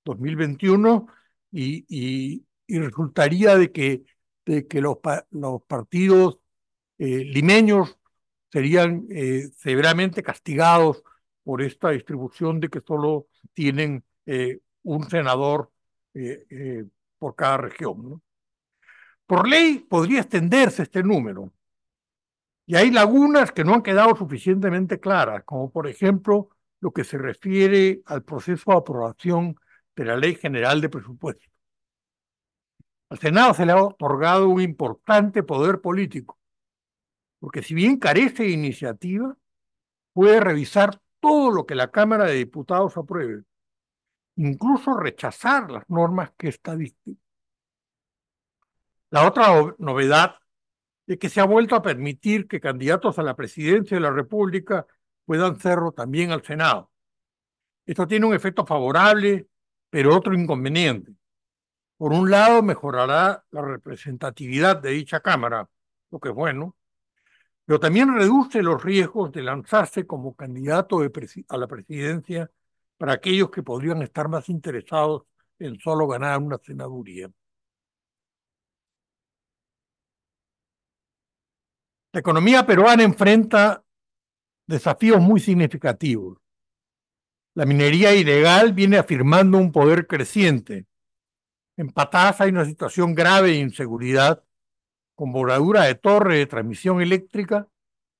2021 y resultaría de que los partidos limeños serían severamente castigados por esta distribución de que solo tienen un senador por cada región, ¿no? Por ley podría extenderse este número, y hay lagunas que no han quedado suficientemente claras, como por ejemplo lo que se refiere al proceso de aprobación de la Ley General de Presupuestos. Al Senado se le ha otorgado un importante poder político, porque si bien carece de iniciativa, puede revisar todo lo que la Cámara de Diputados apruebe, incluso rechazar las normas que ésta dicte. La otra novedad es que se ha vuelto a permitir que candidatos a la presidencia de la República puedan serlo también al Senado. Esto tiene un efecto favorable, pero otro inconveniente. Por un lado, mejorará la representatividad de dicha Cámara, lo que es bueno, pero también reduce los riesgos de lanzarse como candidato a la presidencia para aquellos que podrían estar más interesados en solo ganar una senaduría. La economía peruana enfrenta desafíos muy significativos. La minería ilegal viene afirmando un poder creciente. En Patas hay una situación grave de inseguridad, con voladura de torre de transmisión eléctrica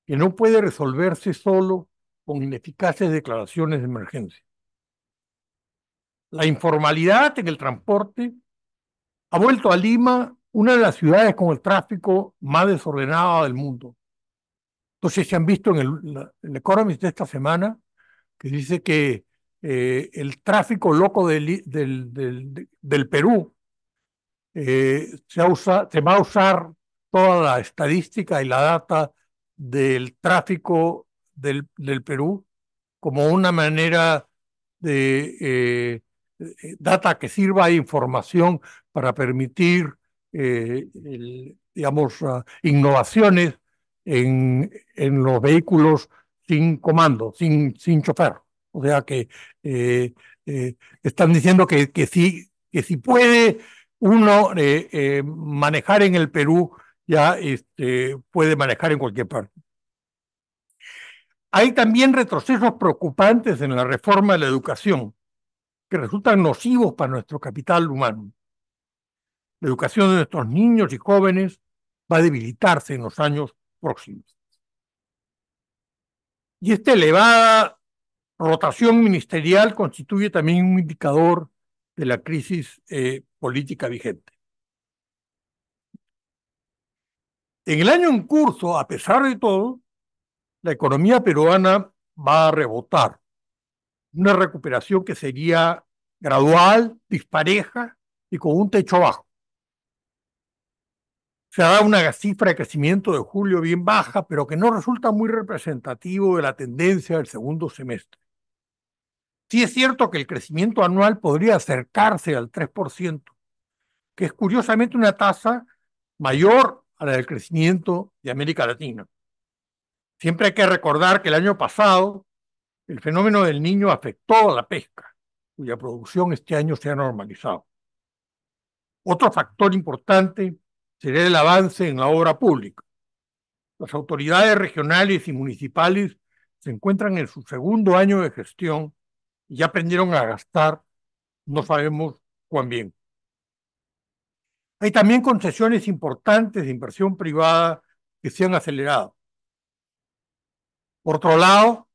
que no puede resolverse solo con ineficaces declaraciones de emergencia. La informalidad en el transporte ha vuelto a Lima una de las ciudades con el tráfico más desordenado del mundo. Entonces se han visto en el Economist de esta semana que dice que el tráfico loco del Perú se va a usar toda la estadística y la data del tráfico del Perú como una manera de data que sirva de información para permitir, digamos, innovaciones en los vehículos sin comando, sin chofer. O sea que están diciendo que si puede uno manejar en el Perú, ya puede manejar en cualquier parte. Hay también retrocesos preocupantes en la reforma de la educación, que resultan nocivos para nuestro capital humano. La educación de nuestros niños y jóvenes va a debilitarse en los años próximos. Y esta elevada rotación ministerial constituye también un indicador de la crisis política vigente. En el año en curso, a pesar de todo, la economía peruana va a rebotar. Una recuperación que sería gradual, dispareja y con un techo bajo. Se da una cifra de crecimiento de julio bien baja, pero que no resulta muy representativo de la tendencia del segundo semestre. Sí es cierto que el crecimiento anual podría acercarse al 3%, que es curiosamente una tasa mayor a la del crecimiento de América Latina. Siempre hay que recordar que el año pasado el fenómeno del Niño afectó a la pesca, cuya producción este año se ha normalizado. Otro factor importante sería el avance en la obra pública. Las autoridades regionales y municipales se encuentran en su segundo año de gestión y ya aprendieron a gastar, no sabemos cuán bien. Hay también concesiones importantes de inversión privada que se han acelerado. Por otro lado,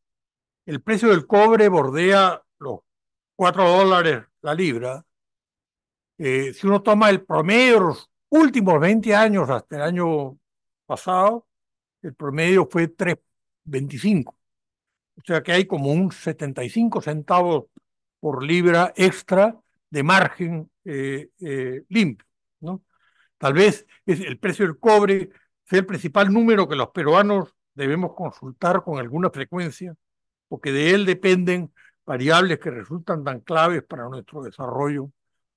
el precio del cobre bordea los $4 la libra. Si uno toma el promedio de los últimos 20 años hasta el año pasado, el promedio fue 3,25. O sea que hay como un 75 centavos por libra extra de margen limpio, ¿no? Tal vez el precio del cobre sea el principal número que los peruanos debemos consultar con alguna frecuencia, porque de él dependen variables que resultan tan claves para nuestro desarrollo,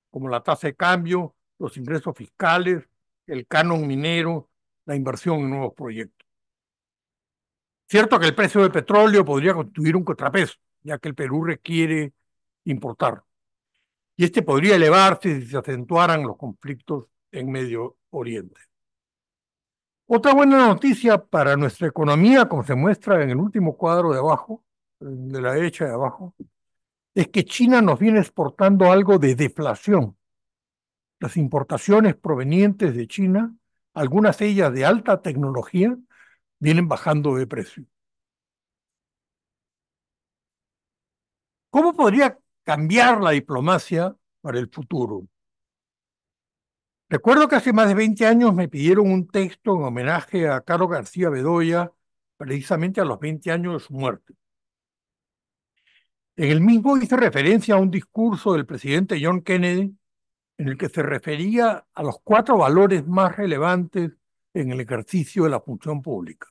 como la tasa de cambio, los ingresos fiscales, el canon minero, la inversión en nuevos proyectos. Cierto que el precio del petróleo podría constituir un contrapeso, ya que el Perú requiere importar, y este podría elevarse si se acentuaran los conflictos en Medio Oriente. Otra buena noticia para nuestra economía, como se muestra en el último cuadro de abajo, de la derecha de abajo, es que China nos viene exportando algo de deflación. Las importaciones provenientes de China, algunas de ellas de alta tecnología, vienen bajando de precio. ¿Cómo podría cambiar la diplomacia para el futuro? Recuerdo que hace más de 20 años me pidieron un texto en homenaje a Carlos García Bedoya, precisamente a los 20 años de su muerte. En el mismo hice referencia a un discurso del presidente John Kennedy en el que se refería a los 4 valores más relevantes en el ejercicio de la función pública: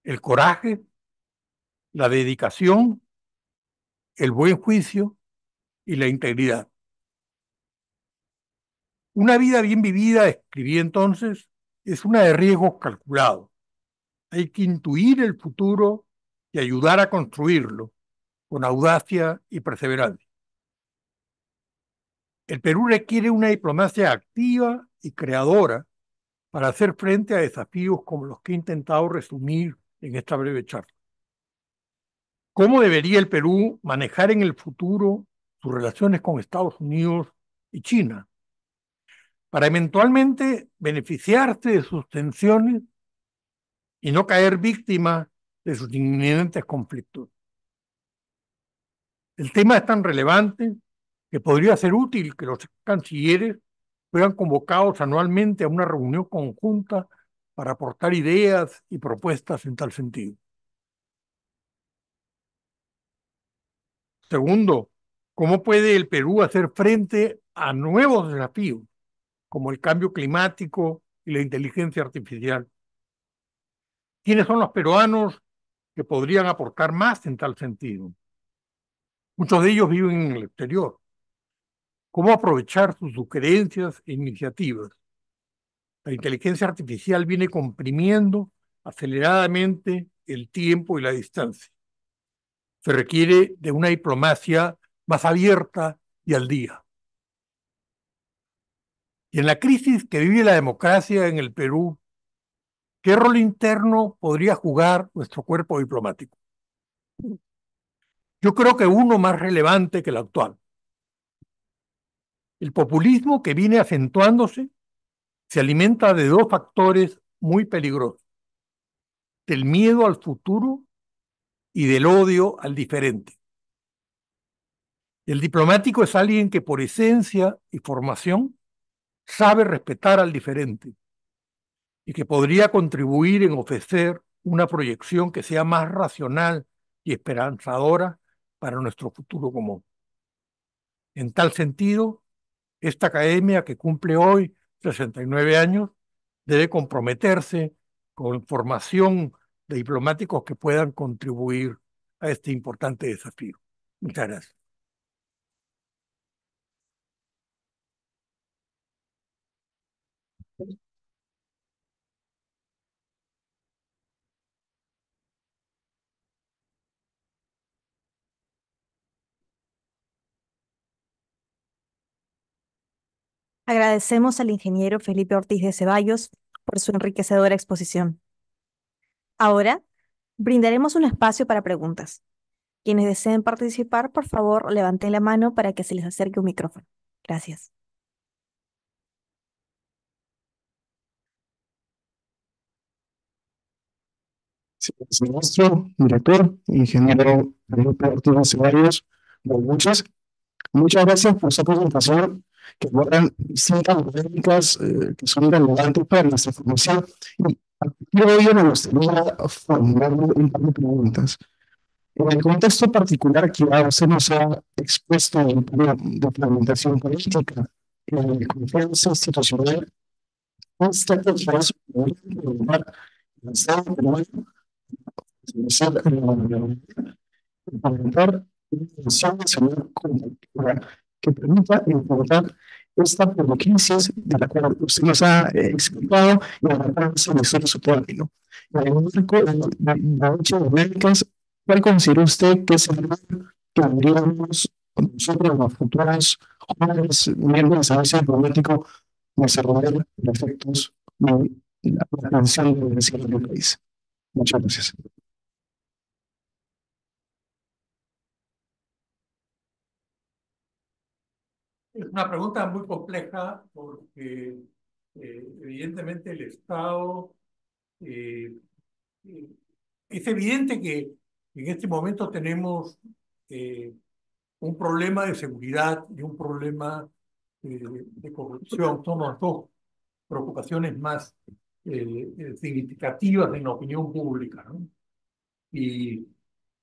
el coraje, la dedicación, el buen juicio y la integridad. Una vida bien vivida, escribí entonces, es una de riesgos calculados. Hay que intuir el futuro y ayudar a construirlo con audacia y perseverancia. El Perú requiere una diplomacia activa y creadora para hacer frente a desafíos como los que he intentado resumir en esta breve charla. ¿Cómo debería el Perú manejar en el futuro sus relaciones con Estados Unidos y China, para eventualmente beneficiarse de sus tensiones y no caer víctima de sus inminentes conflictos? El tema es tan relevante que podría ser útil que los cancilleres fueran convocados anualmente a una reunión conjunta para aportar ideas y propuestas en tal sentido. Segundo, ¿cómo puede el Perú hacer frente a nuevos desafíos como el cambio climático y la inteligencia artificial? ¿Quiénes son los peruanos que podrían aportar más en tal sentido? Muchos de ellos viven en el exterior. ¿Cómo aprovechar sus sugerencias e iniciativas? La inteligencia artificial viene comprimiendo aceleradamente el tiempo y la distancia. Se requiere de una diplomacia más abierta y al día. Y en la crisis que vive la democracia en el Perú, ¿qué rol interno podría jugar nuestro cuerpo diplomático? Yo creo que uno más relevante que el actual. El populismo que viene acentuándose se alimenta de 2 factores muy peligrosos: del miedo al futuro y del odio al diferente. El diplomático es alguien que por esencia y formación sabe respetar al diferente y que podría contribuir en ofrecer una proyección que sea más racional y esperanzadora para nuestro futuro común. En tal sentido, esta academia, que cumple hoy 69 años, debe comprometerse con formación de diplomáticos que puedan contribuir a este importante desafío. Muchas gracias. Agradecemos al ingeniero Felipe Ortiz de Ceballos por su enriquecedora exposición. Ahora, brindaremos un espacio para preguntas. Quienes deseen participar, por favor, levanten la mano para que se les acerque un micrófono. Gracias. Sí, Ministro, director, ingeniero Felipe Ortiz Ceballos, muchas gracias por esta presentación que abordan distintas técnicas que son relevantes para nuestra formación. Y a partir de ello me gustaría formularle un par de preguntas. En el contexto particular que usted nos ha expuesto en de fragmentación política, de confianza institucional, esta confianza podría preguntar el Estado peruano implementar una visión nacional compartida que permita enfrentar esta crisis de la cual usted nos ha explicado y avanzar sobre su término. En el marco de dichas dinámicas, ¿cuál considera usted que es el rol que deberíamos nosotros, los futuros jóvenes miembros del servicio diplomático, desarrollar los efectos de la transición del país? Muchas gracias. Es una pregunta muy compleja porque evidentemente el Estado, eh, eh, es evidente que en este momento tenemos un problema de seguridad y un problema de corrupción. Son las dos preocupaciones más significativas en la opinión pública, ¿no? Y,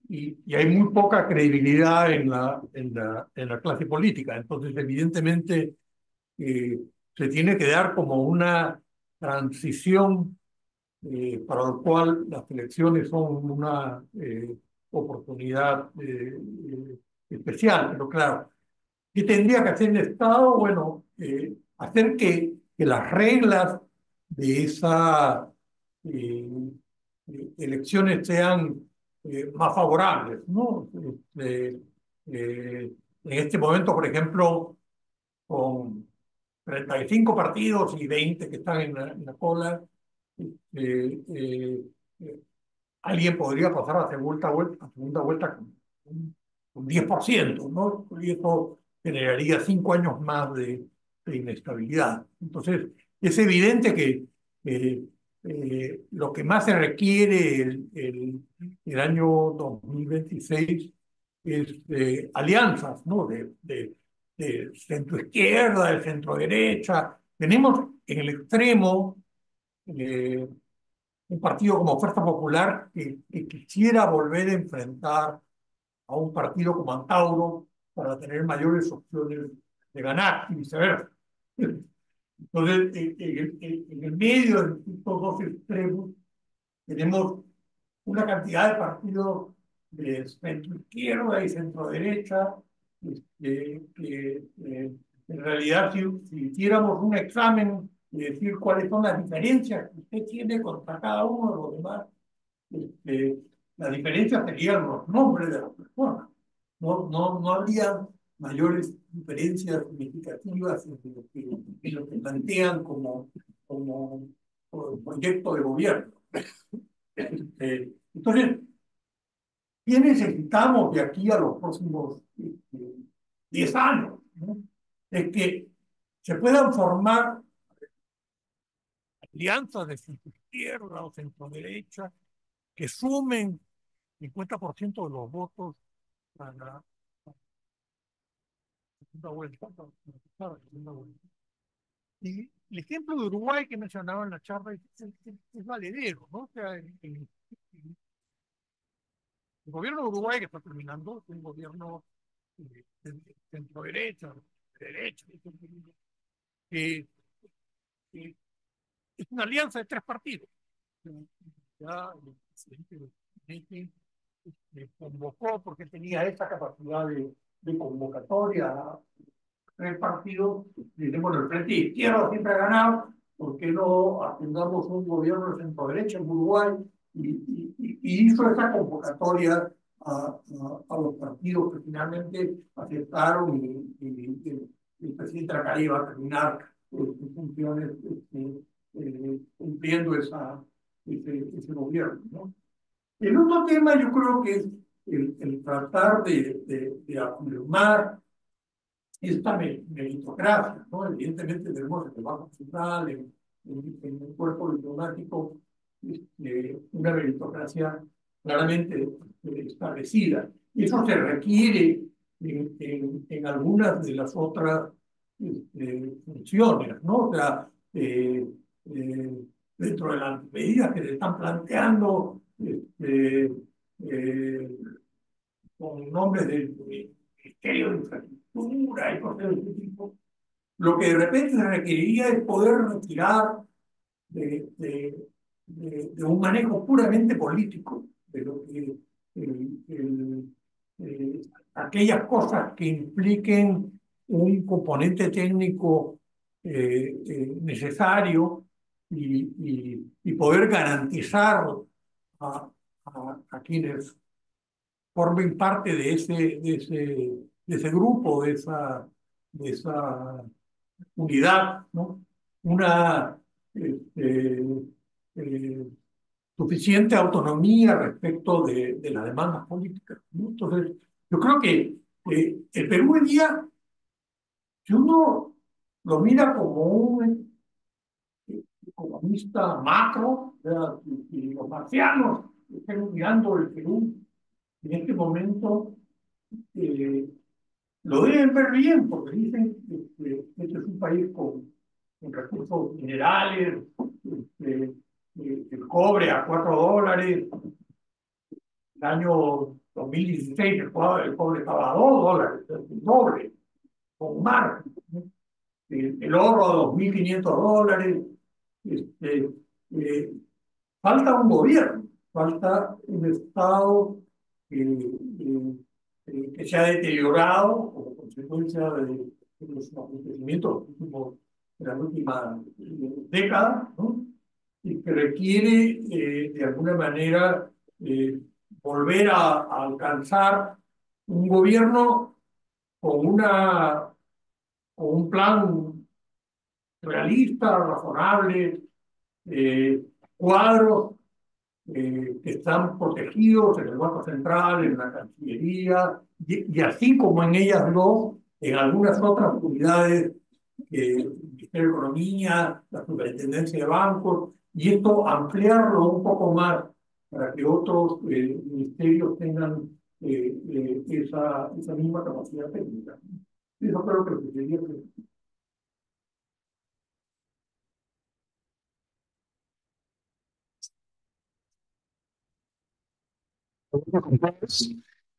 y hay muy poca credibilidad en la clase política. Entonces, evidentemente, se tiene que dar como una transición para lo cual las elecciones son una oportunidad especial. Pero claro, ¿qué tendría que hacer el Estado? Bueno, hacer que las reglas de esas elecciones sean más favorables, ¿no? En este momento, por ejemplo, con 35 partidos y 20 que están en la cola, eh, eh, eh, alguien podría pasar a segunda vuelta con 10%, ¿no? Y eso generaría 5 años más de inestabilidad. Entonces, es evidente que lo que más se requiere el año 2026 es alianzas, ¿no? De centro izquierda, de centro derecha. Tenemos en el extremo eh, un partido como Fuerza Popular que quisiera volver a enfrentar a un partido como Antauro para tener mayores opciones de ganar y viceversa. Entonces, en el medio de estos dos extremos tenemos una cantidad de partidos de centro izquierda y centro derecha que en realidad si hiciéramos un examen y decir cuáles son las diferencias que usted tiene contra cada uno de los demás, este, las diferencias serían los nombres de las personas. No habría mayores diferencias significativas en lo que plantean como proyecto de gobierno. Entonces, ¿qué necesitamos de aquí a los próximos 10 años? ¿No? Es que se puedan formar alianzas de centro izquierda o centro derecha que sumen 50% de los votos a la segunda vuelta. Y el ejemplo de Uruguay que mencionaba en la charla es valedero, ¿no? O sea, el gobierno de Uruguay que está terminando es un gobierno de centro derecha, que, que es una alianza de tres partidos. Ya el presidente convocó porque tenía esa capacidad de convocatoria a tres partidos. Dijimos, el Frente Izquierda siempre ha ganado, ¿por qué no atendamos un gobierno de centro derecha en Uruguay? Y hizo esa convocatoria a los partidos que finalmente aceptaron y el presidente acá iba a terminar sus funciones cumpliendo ese gobierno, ¿no? El otro tema yo creo que es el tratar de afirmar esta meritocracia, ¿no? Evidentemente tenemos en el Banco Central, en el cuerpo diplomático, una meritocracia claramente establecida. Eso se requiere en algunas de las otras funciones, ¿no? O sea, dentro de las medidas que se están planteando, eh, con nombres de Ministerio de Infraestructura y cosas de este tipo, lo que de repente se requeriría es poder retirar de un manejo puramente político de lo que aquellas cosas que impliquen un componente técnico necesario y poder garantizar a quienes formen parte de ese grupo, de esa unidad, ¿no? Una este, eh, suficiente autonomía respecto de las demandas políticas, ¿no? Entonces, yo creo que el Perú hoy día, si uno lo mira como un economista macro, ¿verdad? Y los marcianos estén mirando el Perú en este momento, eh, lo deben ver bien, porque dicen que este es un país con recursos minerales, este, el cobre a $4. El año 2016 el cobre estaba a $2, el doble, con mar. ¿No? El oro a $2.500. Este, eh, falta un gobierno, falta un Estado que se ha deteriorado como consecuencia de los acontecimientos de las últimas décadas, ¿no? Y que requiere, de alguna manera, eh, volver a alcanzar un gobierno con, con un plan realista, razonable, eh, cuadros que están protegidos en el Banco Central, en la Cancillería, y así como en ellas dos, en algunas otras unidades, el Ministerio de Economía, la Superintendencia de Bancos, y esto ampliarlo un poco más para que otros ministerios tengan esa misma capacidad técnica. Eso creo que sería.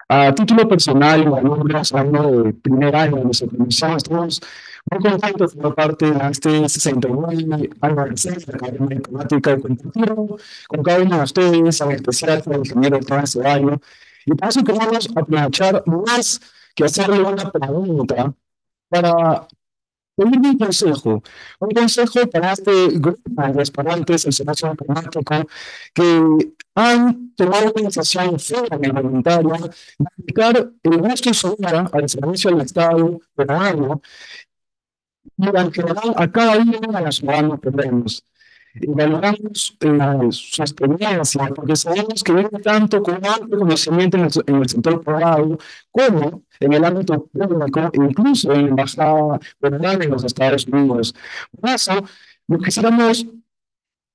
A título personal, en nombres hablando de primer año de nuestra comisión, estamos muy contentos por parte de este 69 aniversario de la Academia Diplomática de compartir con cada uno de ustedes, en especial con el ingeniero Tomás Ceballos. Y por eso queremos aprovechar más que hacerle una pregunta para un consejo para este grupo de aspirantes al servicio diplomático que han tomado una decisión firme y voluntaria de dedicar el gusto y su vida al servicio del Estado peruano y en general a cada uno de los ciudadanos peruanos. Y valoramos su experiencia, porque sabemos que viene tanto con amplio conocimiento en el sector privado como en el ámbito público, e incluso en la embajada peruana en los Estados Unidos. Por eso, lo quisiéramos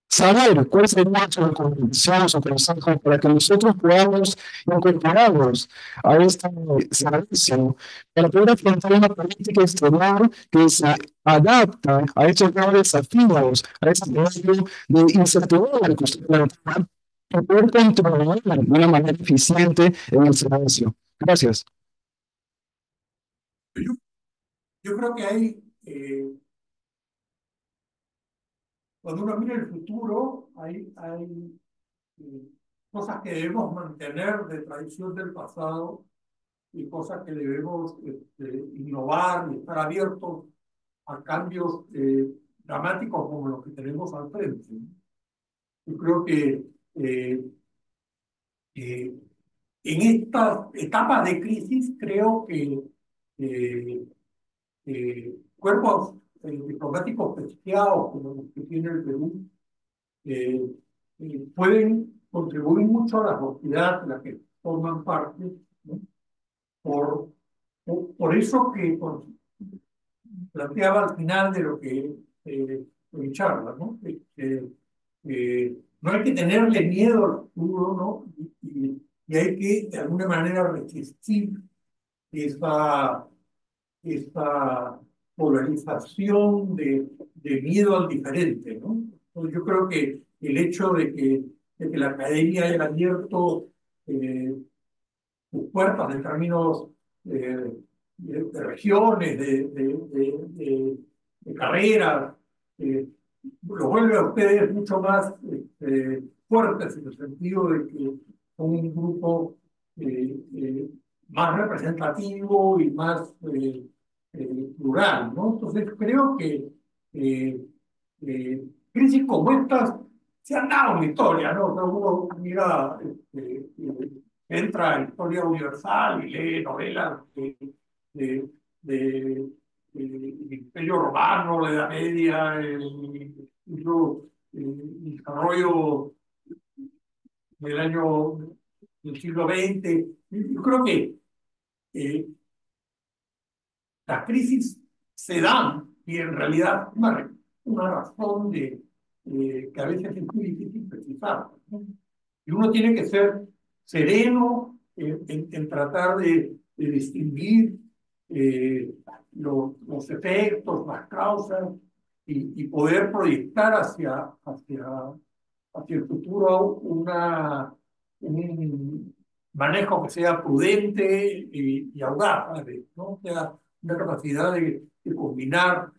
saber cuál sería su recomendación, su consejo, para que nosotros podamos incorporarnos a este servicio, para poder afrontar una política exterior que se adapta a estos nuevos desafíos, a ese escenario de incertidumbre que usted plantea, y poder controlar de una manera eficiente en el servicio. Gracias. Yo creo que hay, cuando uno mira el futuro, hay cosas que debemos mantener de tradición del pasado y cosas que debemos innovar y estar abiertos a cambios dramáticos como los que tenemos al frente. Yo creo que eh, en estas etapas de crisis, creo que cuerpos diplomáticos prestigiados como los que tiene el Perú eh, pueden contribuir mucho a la sociedad de la que forman parte, ¿no? Por, por eso que planteaba al final de lo que mi charla, ¿no? no hay que tenerle miedo al futuro, ¿no? Y hay que, de alguna manera, resistir esa, esa polarización de miedo al diferente, ¿no? Entonces, yo creo que el hecho de que la academia haya abierto eh, sus puertas en términos de regiones, de carreras, eh, los vuelve a ustedes mucho más fuertes en el sentido de que son un grupo más representativo y más plural, ¿no? Entonces creo que eh, crisis como estas se han dado en la historia, ¿no? O sea, uno mira, entra en Historia Universal y lee novelas de, del Imperio Romano, la Edad Media, el desarrollo del año del siglo XX. Yo creo que eh, las crisis se dan y en realidad una razón que a veces es muy difícil precisar, ¿no? Y uno tiene que ser sereno en tratar de distinguir los efectos, las causas y poder proyectar hacia el futuro un manejo que sea prudente y audaz, ¿vale? ¿No? O sea, una capacidad de combinar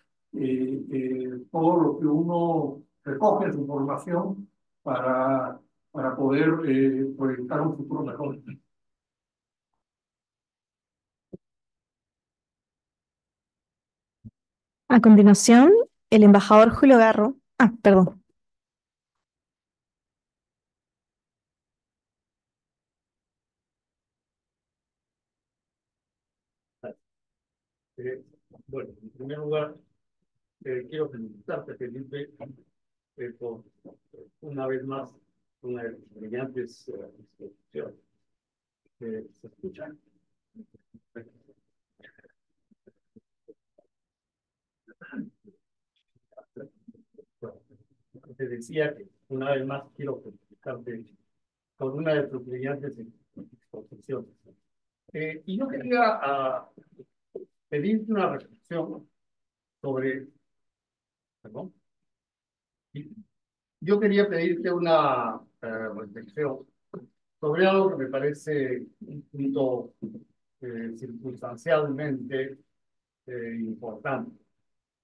todo lo que uno recoge en su formación para, para poder proyectar un futuro mejor. A continuación, el embajador Julio Garro. Ah, perdón. Eh, bueno, en primer lugar, quiero felicitarte, Felipe, por una vez más una de las brillantes exposiciones que se escuchan. Bueno, te decía que una vez más quiero felicitarte por una de tus brillantes exposiciones. Y yo quería pedirte una reflexión sobre, perdón, yo quería pedirte una reflexión sobre algo que me parece un punto circunstancialmente importante.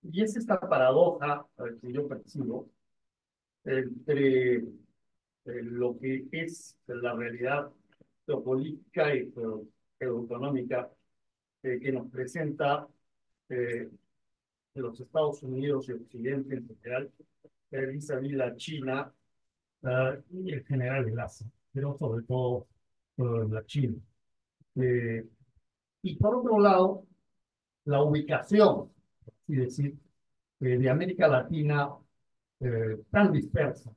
Y es esta paradoja que yo percibo entre lo que es la realidad geopolítica y geoeconómica que nos presenta los Estados Unidos y Occidente en general, vis-a-vis la China y en general el Asia, pero sobre todo la China. Eh, y por otro lado, la ubicación, es decir, de América Latina tan dispersa,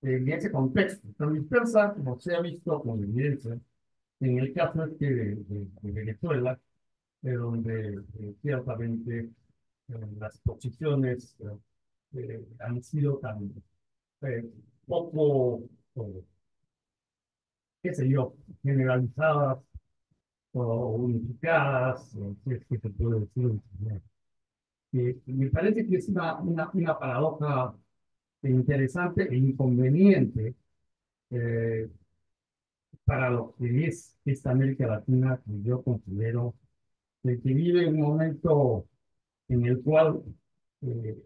en ese contexto, tan dispersa como se ha visto con evidencia en el caso este de Venezuela, donde ciertamente las posiciones han sido tan eh, poco, qué sé yo, generalizadas o unificadas, si es que se puede decir. Me parece que es una paradoja interesante e inconveniente eh, para lo que es esta América Latina, que yo considero que vive un momento en el cual eh,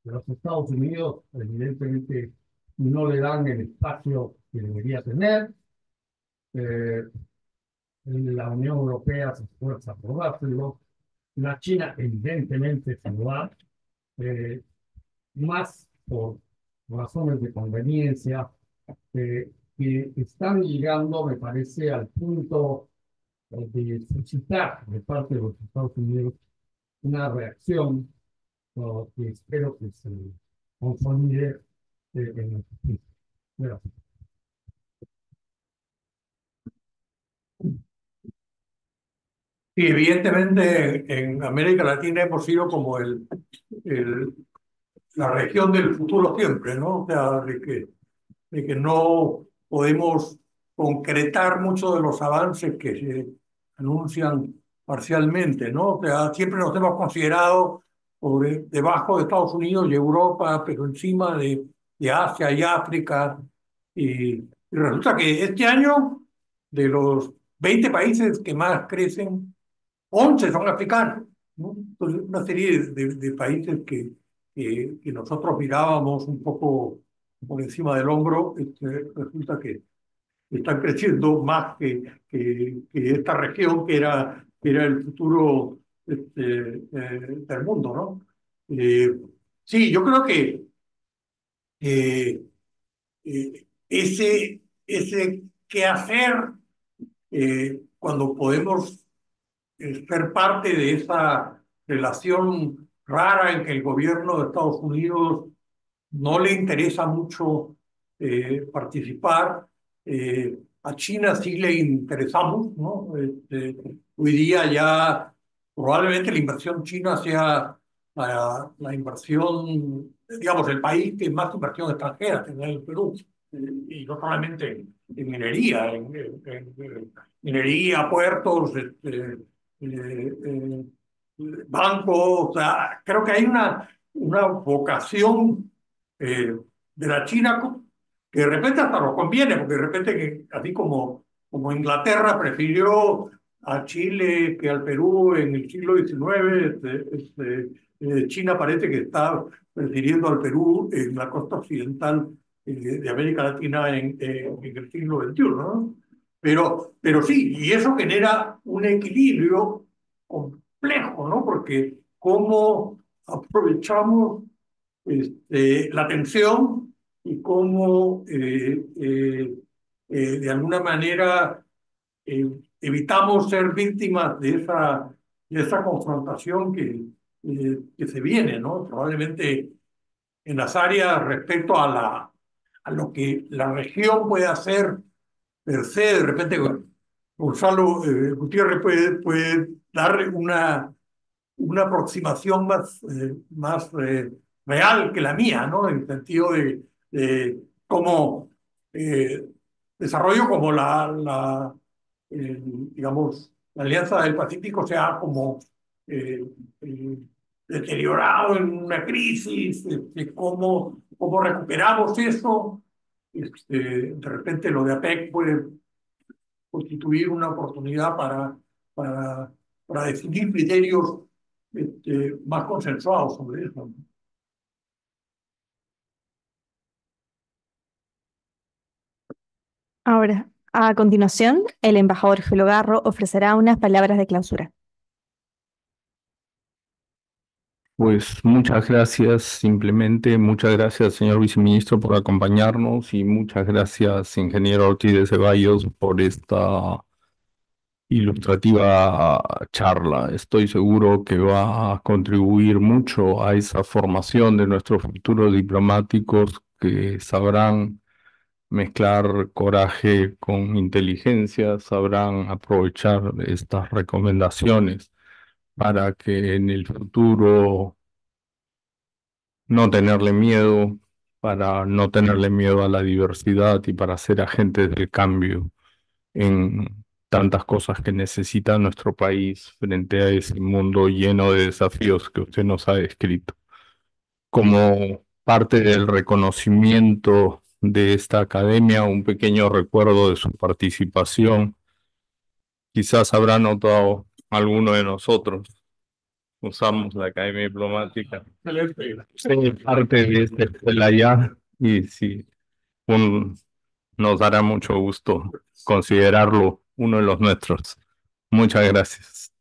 los Estados Unidos evidentemente no le dan el espacio que debería tener. eh, la Unión Europea se esfuerza por dárselo. La China evidentemente se lo da, eh, más por razones de conveniencia, que están llegando, me parece, al punto de suscitar de parte de los Estados Unidos una reacción que espero que se consolide en el futuro. Gracias. Y evidentemente en América Latina hemos sido como el la región del futuro siempre, ¿no? O sea, de que no podemos concretar muchos de los avances que se anuncian parcialmente, ¿no? O sea, siempre nos hemos considerado debajo de Estados Unidos y Europa, pero encima de Asia y África. Y resulta que este año, de los 20 países que más crecen, 11 son africanos, ¿no? Entonces, una serie de países que nosotros mirábamos un poco por encima del hombro, resulta que están creciendo más que esta región que era el futuro del mundo, ¿no? Sí, yo creo que eh, ese qué hacer cuando podemos ser parte de esa relación rara en que el gobierno de Estados Unidos no le interesa mucho participar. A China sí le interesamos, ¿no? Hoy día ya probablemente la inversión china sea la inversión, digamos, el país que más inversión extranjera tiene en el Perú. Y no solamente en minería, en minería, puertos, bancos. O sea, creo que hay una vocación de la China que de repente hasta nos conviene, porque de repente, así como Inglaterra prefirió a Chile que al Perú en el siglo XIX, China parece que está prefiriendo al Perú en la costa occidental de América Latina en el siglo XXI, ¿no? Pero sí, y eso genera un equilibrio complejo, ¿no? Porque cómo aprovechamos la tensión y cómo de alguna manera eh, evitamos ser víctimas de esa confrontación que se viene, ¿no? Probablemente en las áreas respecto a lo que la región puede hacer per se, de repente Gonzalo Gutiérrez puede dar una aproximación más real que la mía, ¿no? En el sentido de cómo eh, desarrollo como digamos, la Alianza del Pacífico se ha como eh, eh, deteriorado en una crisis, cómo recuperamos eso. De repente lo de APEC puede constituir una oportunidad para, para definir criterios más consensuados sobre eso. Ahora, a continuación, el embajador Gelogarro ofrecerá unas palabras de clausura. Pues muchas gracias, simplemente muchas gracias, señor viceministro, por acompañarnos y muchas gracias, ingeniero Ortiz de Ceballos, por esta ilustrativa charla. Estoy seguro que va a contribuir mucho a esa formación de nuestros futuros diplomáticos que sabrán mezclar coraje con inteligencia, sabrán aprovechar estas recomendaciones para que en el futuro no tenerle miedo, para no tenerle miedo a la diversidad y para ser agentes del cambio en tantas cosas que necesita nuestro país frente a ese mundo lleno de desafíos que usted nos ha descrito. Como parte del reconocimiento de esta academia, un pequeño recuerdo de su participación, quizás habrá notado alguno de nosotros. Usamos la Academia Diplomática. Soy parte de esta escuela ya y sí, un, nos dará mucho gusto considerarlo uno de los nuestros. Muchas gracias.